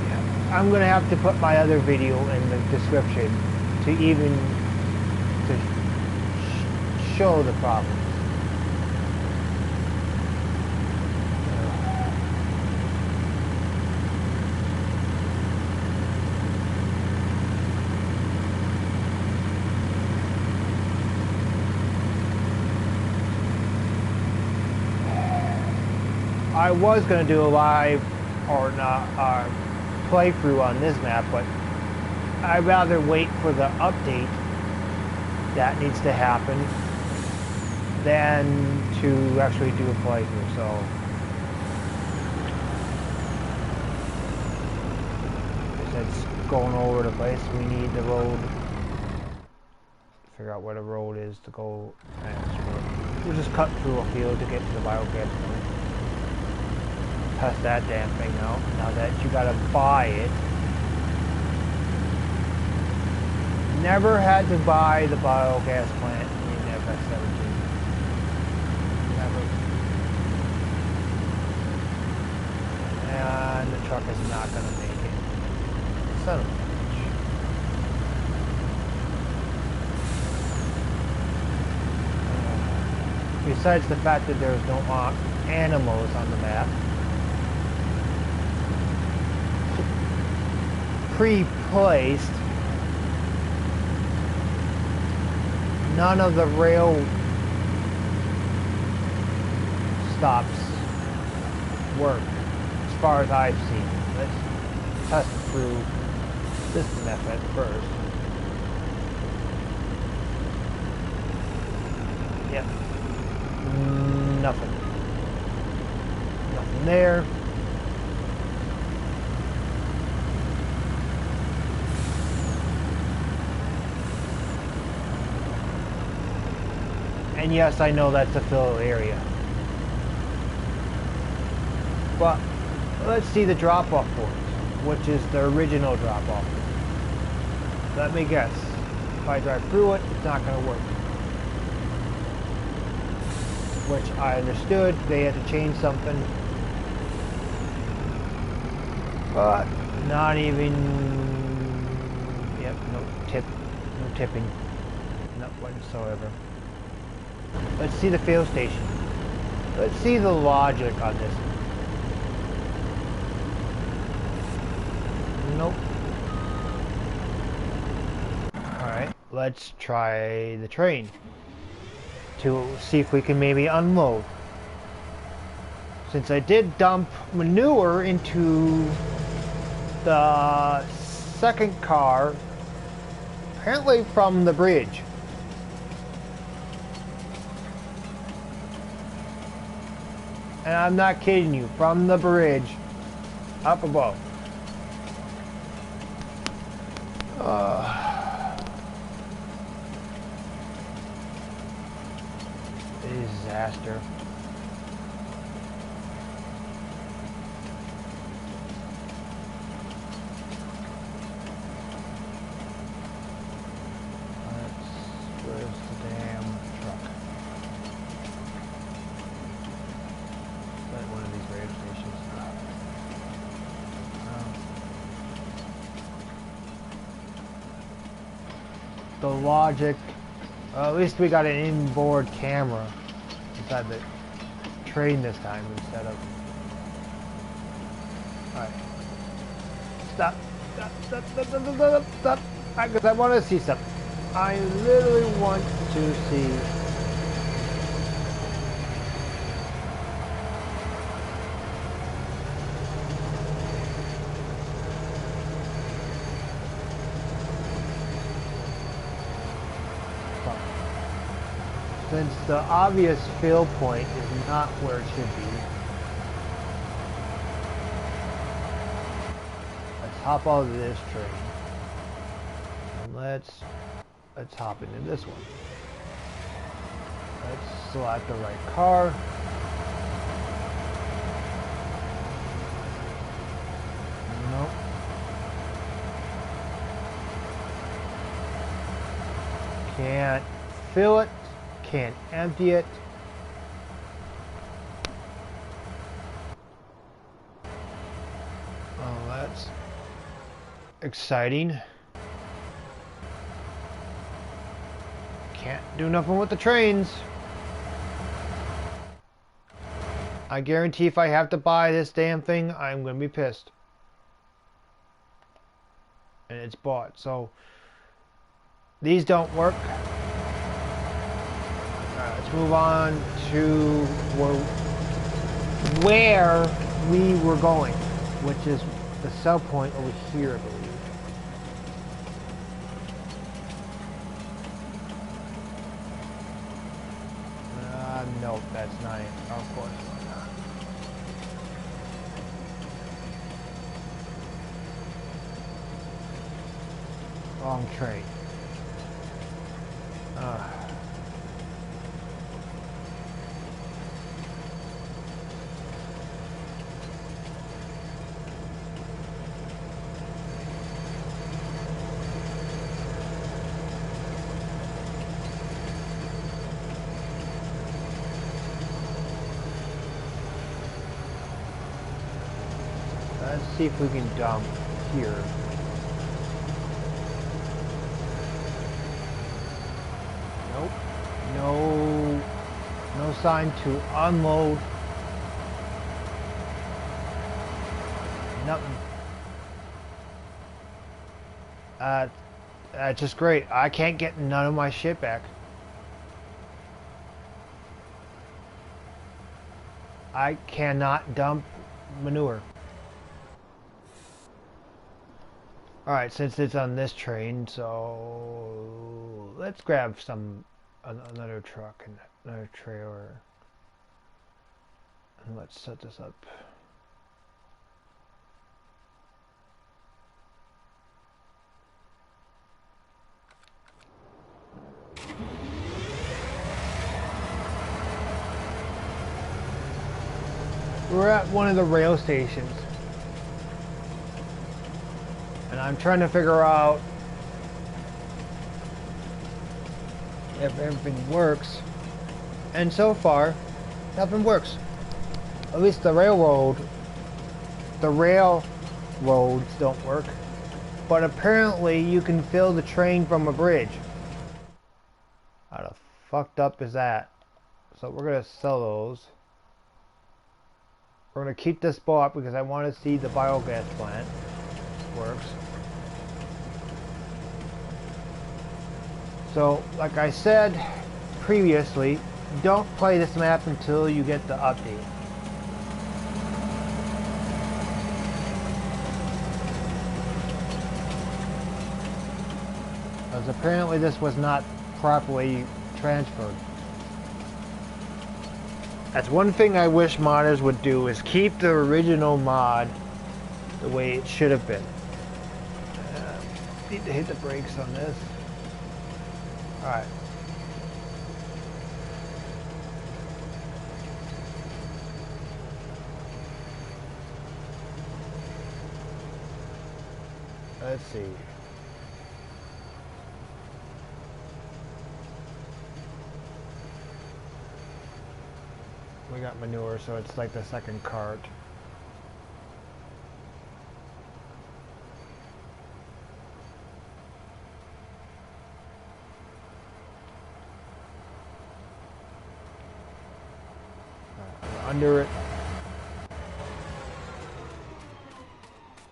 yeah, I'm gonna have to put my other video in the description to even show the problem. I was going to do a live or not playthrough on this map, but I'd rather wait for the update that needs to happen than to actually do a playthrough. So it's going all over the place. We need the road. Figure out where the road is to go. We'll just cut through a field to get to the biogas plant. Test that damn thing out. Now that you gotta buy it. Never had to buy the biogas plant in the FX17. Never. And the truck is not gonna make it. Son of a bitch. besides the fact that there's no animals on the map. Pre-placed. None of the rail stops work as far as I've seen. Let's test through this method first. Yep. Nothing. Nothing there. And yes, I know that's a fill area. But let's see the drop-off points, which is the original drop-off. Let me guess. If I drive through it, it's not going to work. Which I understood. They had to change something. But not even... Yep, no tipping. Not whatsoever. Let's see the fail station. Let's see the logic on this. Nope. Alright, let's try the train to see if we can maybe unload. Since I did dump manure into the second car, apparently from the bridge. And I'm not kidding you, from the bridge up above. Disaster. Where's the damn truck? It's like one of these radio stations. The logic, at least we got an inboard camera inside the train this time instead of... Alright. Stop. Because I want to see something. I literally want to see... Since the obvious fail point is not where it should be. Let's hop out of this train. And let's hop into this one. Let's select the right car. Nope. Can't fill it. Can't empty it. Oh, that's exciting. Can't do nothing with the trains. I guarantee if I have to buy this damn thing, I'm gonna be pissed. And it's bought, so these don't work. Let's move on to where we were going, which is the sell point over here, I believe. Nope, that's not it. Of course not. Wrong train. Let's see if we can dump here. Nope. No sign to unload. Nothing. That's just great. I can't get none of my shit back. I cannot dump manure. Alright, since it's on this train, so let's grab another truck and another trailer. And let's set this up. We're at one of the rail stations. And I'm trying to figure out if everything works. And so far, nothing works. At least the railroads don't work. But apparently you can fill the train from a bridge. How the fucked up is that? So we're gonna sell those. We're going to keep this bought because I want to see the biogas plant works. So, like I said previously, don't play this map until you get the update. Because apparently this was not properly transferred. That's one thing I wish modders would do, is keep the original mod the way it should have been. Need to hit the brakes on this. Alright. Let's see. We got manure, so it's like the second cart. We're under it.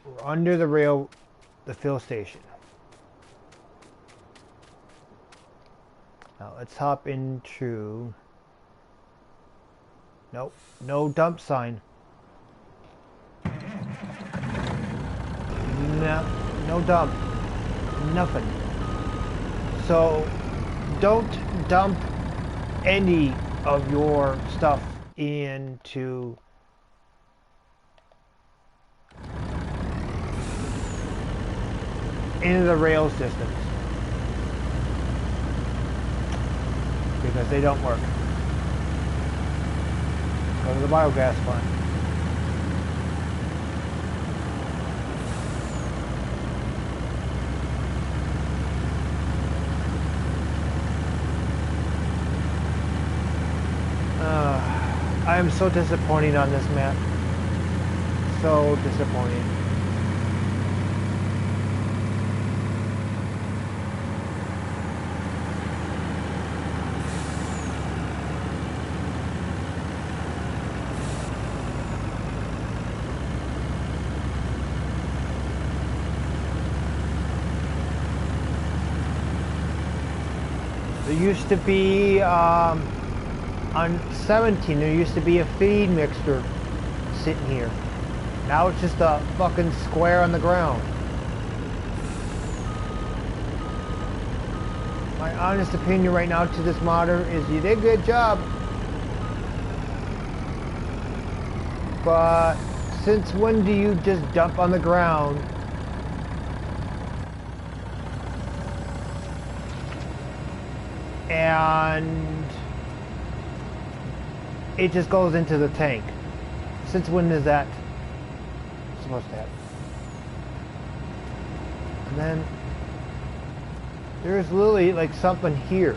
We're under the fill station. Now let's hop into... Nope, no dump sign. No dump. Nothing. So, don't dump any of your stuff into the rail systems. Because they don't work. Go to the biogas plant. I am so disappointed on this map. So disappointed. There used to be, on 17, there used to be a feed mixer sitting here. Now it's just a fucking square on the ground. My honest opinion right now to this modder is you did a good job. But since when do you just dump on the ground? And it just goes into the tank. Since when is that supposed to happen? And then there's literally like something here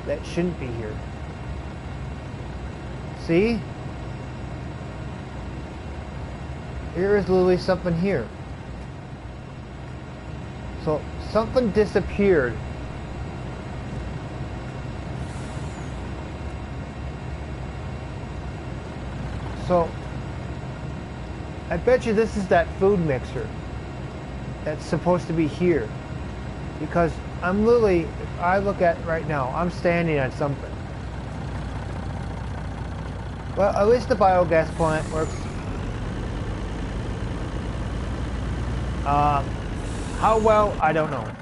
that shouldn't be here. See? Here is literally something here. So something disappeared. So, I bet you this is that food mixer that's supposed to be here. Because I'm literally, if I look at right now, I'm standing on something. Well, at least the biogas plant works. How well, I don't know.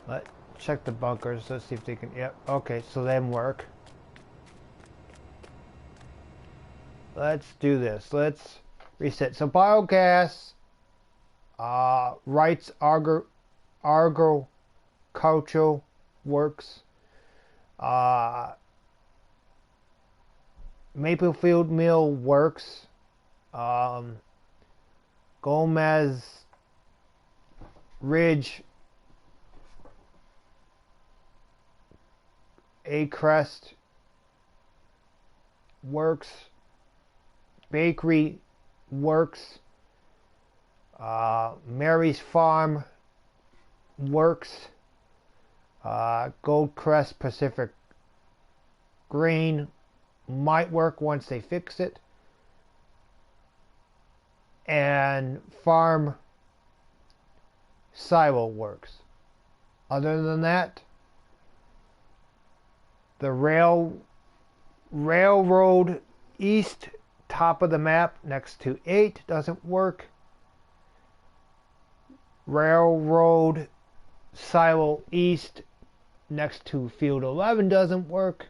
Let's check the bunkers. Let's see if they can, yep, okay, so them work. Let's do this. Let's reset. So biogas, rights agricultural works. Maplefield Mill works. Gomez Ridge Acrest works. Bakery works. Mary's Farm works. Goldcrest Pacific Grain might work once they fix it. And Farm Silo works. Other than that, the railroad east top of the map next to 8 doesn't work. Railroad Silo east next to field 11 doesn't work.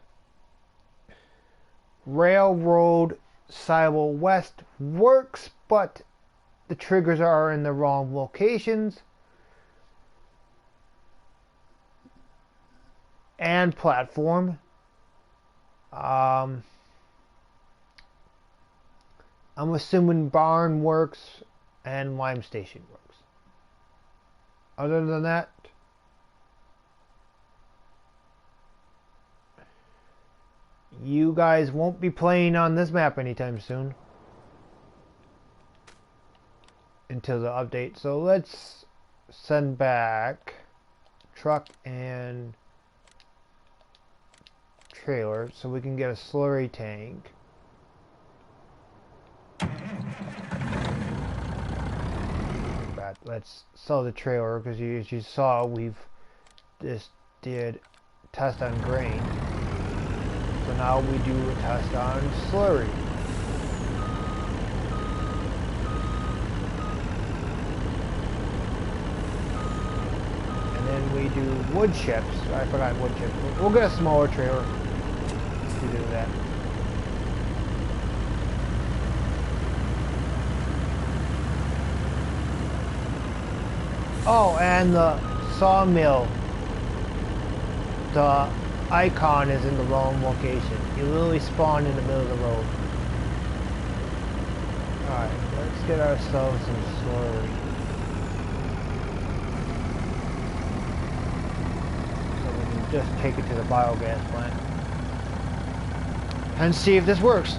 Railroad Silo west works, but the triggers are in the wrong locations. And platform. I'm assuming barn works and lime station works. Other than that, you guys won't be playing on this map anytime soon until the update. So let's send back truck and trailer so we can get a slurry tank. But let's sell the trailer because as you saw, we've just did test on grain. So now we do a test on slurry. And then we do wood chips. I forgot wood chips. We'll get a smaller trailer to do that. Oh, and the sawmill. The icon is in the wrong location. You literally spawn in the middle of the road. Alright, let's get ourselves some slurry. So we can just take it to the biogas plant. And see if this works.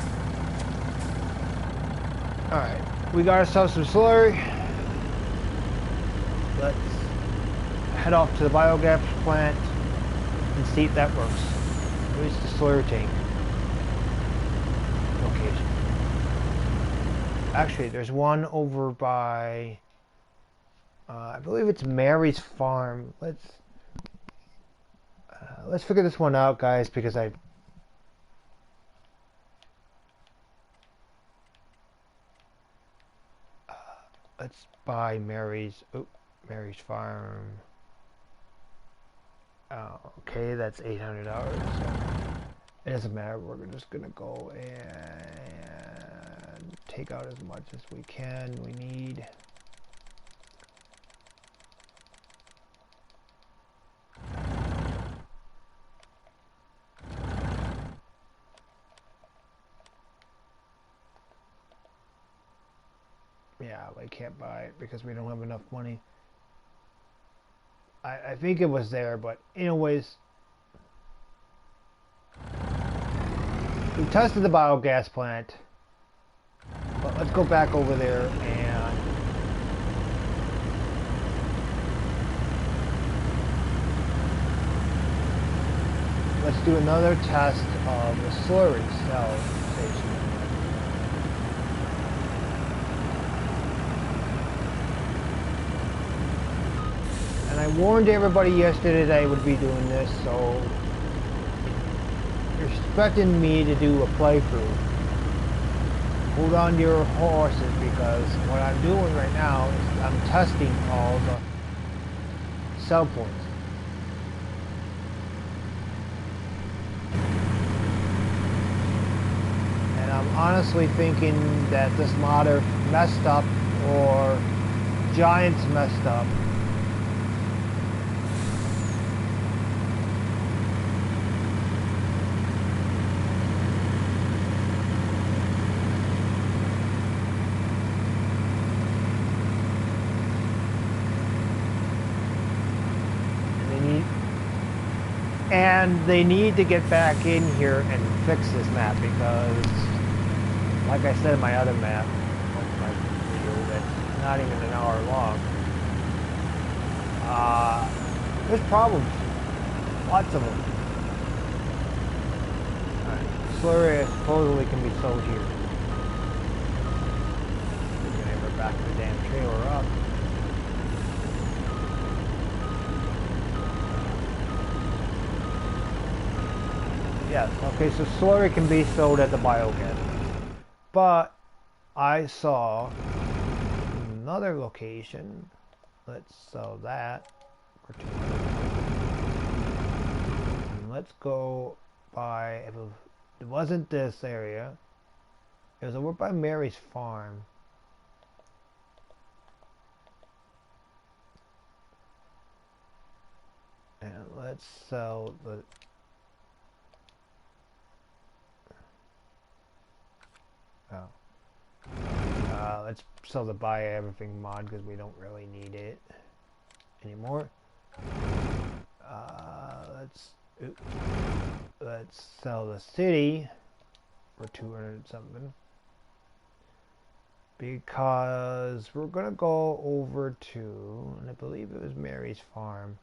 Alright, we got ourselves some slurry. Let's head off to the biogas plant and see if that works. Where's the slurry tank location? Actually, there's one over by, I believe it's Mary's Farm. Let's figure this one out, guys, because let's buy Mary's Farm. Okay, that's $800. It doesn't matter. We're just gonna go and take out as much as we can. We need. Yeah, we can't buy it because we don't have enough money. I think it was there, but anyways, we tested the biogas plant, but let's go back over there and let's do another test of the slurry cell station. warned everybody yesterday that I would be doing this, so you're expecting me to do a playthrough. Hold on to your horses, because what I'm doing right now is I'm testing all the cell points. And I'm honestly thinking that this modder messed up, or Giants messed up. And they need to get back in here and fix this map, because, like I said in my other map, my video that's not even an hour long, there's problems. Lots of them. Slurry supposedly can be sold here. We're gonna ever back the damn trailer up. Yes, okay, so slurry can be sold at the biogas. But I saw another location. Let's sell that for 200. And let's go by, if it wasn't this area, it was over by Mary's farm. And let's sell the let's sell the buy everything mod, because we don't really need it anymore. Let's sell the city for 200 something, because we're gonna go over to, and I believe it was Mary's farm.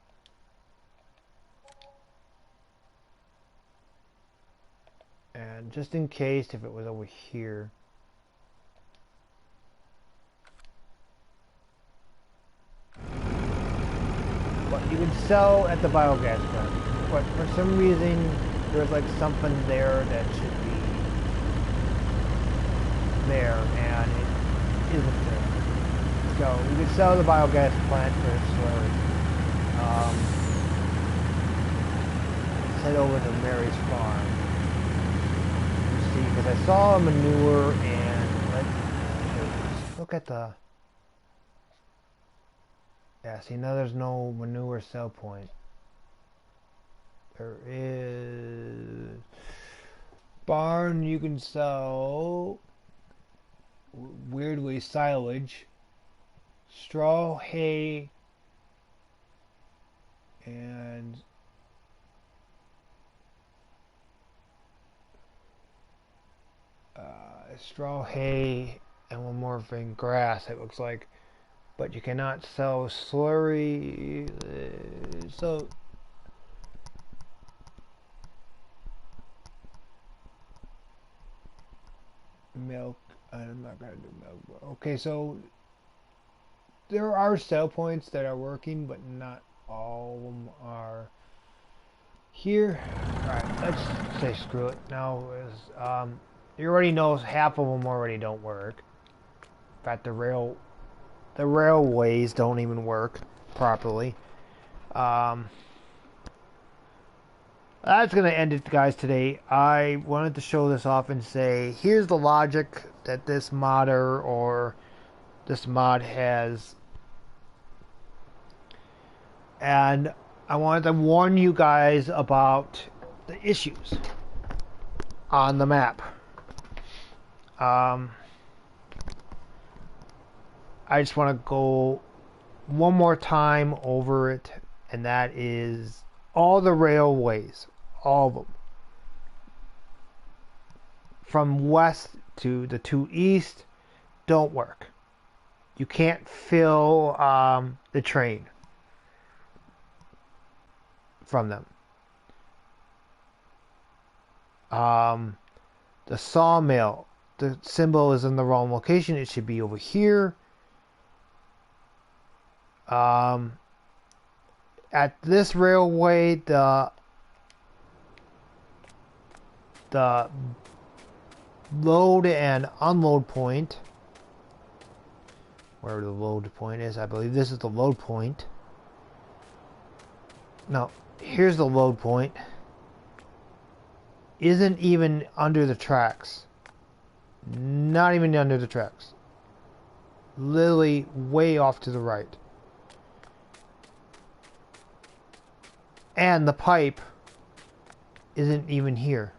And just in case if it was over here. But you can sell at the biogas plant. But for some reason, there's like something there that should be there, and it isn't there. So you can sell the biogas plant for slurry. Let's head over to Mary's farm. Because I saw a manure, and let's look at the, yeah, see, now there's no manure sell point. There is barn, you can sell weirdly silage, straw, hay, and straw, hay, and one more thing, grass, it looks like. But you cannot sell slurry. So milk, I'm not gonna do milk. Okay, so there are sell points that are working, but not all of them are here. Alright, let's say screw it. Now is you already know half of them already don't work. In fact, the railways don't even work properly. That's gonna end it, guys, today. I wanted to show this off and say, here's the logic that this modder or this mod has. And I wanted to warn you guys about the issues on the map. I just want to go one more time over it, and that is all the railways, all of them, from west to the two east, don't work. You can't fill the train from them. The sawmill, the symbol is in the wrong location. It should be over here. at this railway, the load and unload point, wherever the load point is, I believe this is the load point. No, here's the load point. Isn't even under the tracks. Not even under the tracks. Literally way off to the right. And the pipe isn't even here.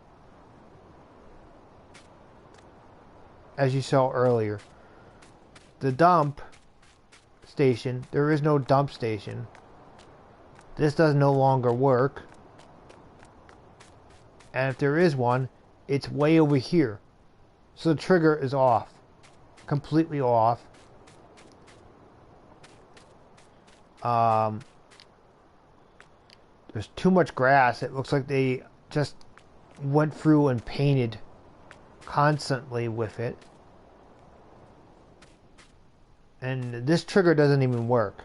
As you saw earlier. The dump station, there is no dump station. This does no longer work. And if there is one, it's way over here. So the trigger is off. Completely off. There's too much grass. It looks like they just went through and painted constantly with it. And this trigger doesn't even work.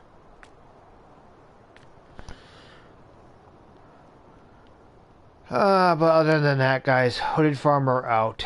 But other than that, guys, Hooded Farmer out.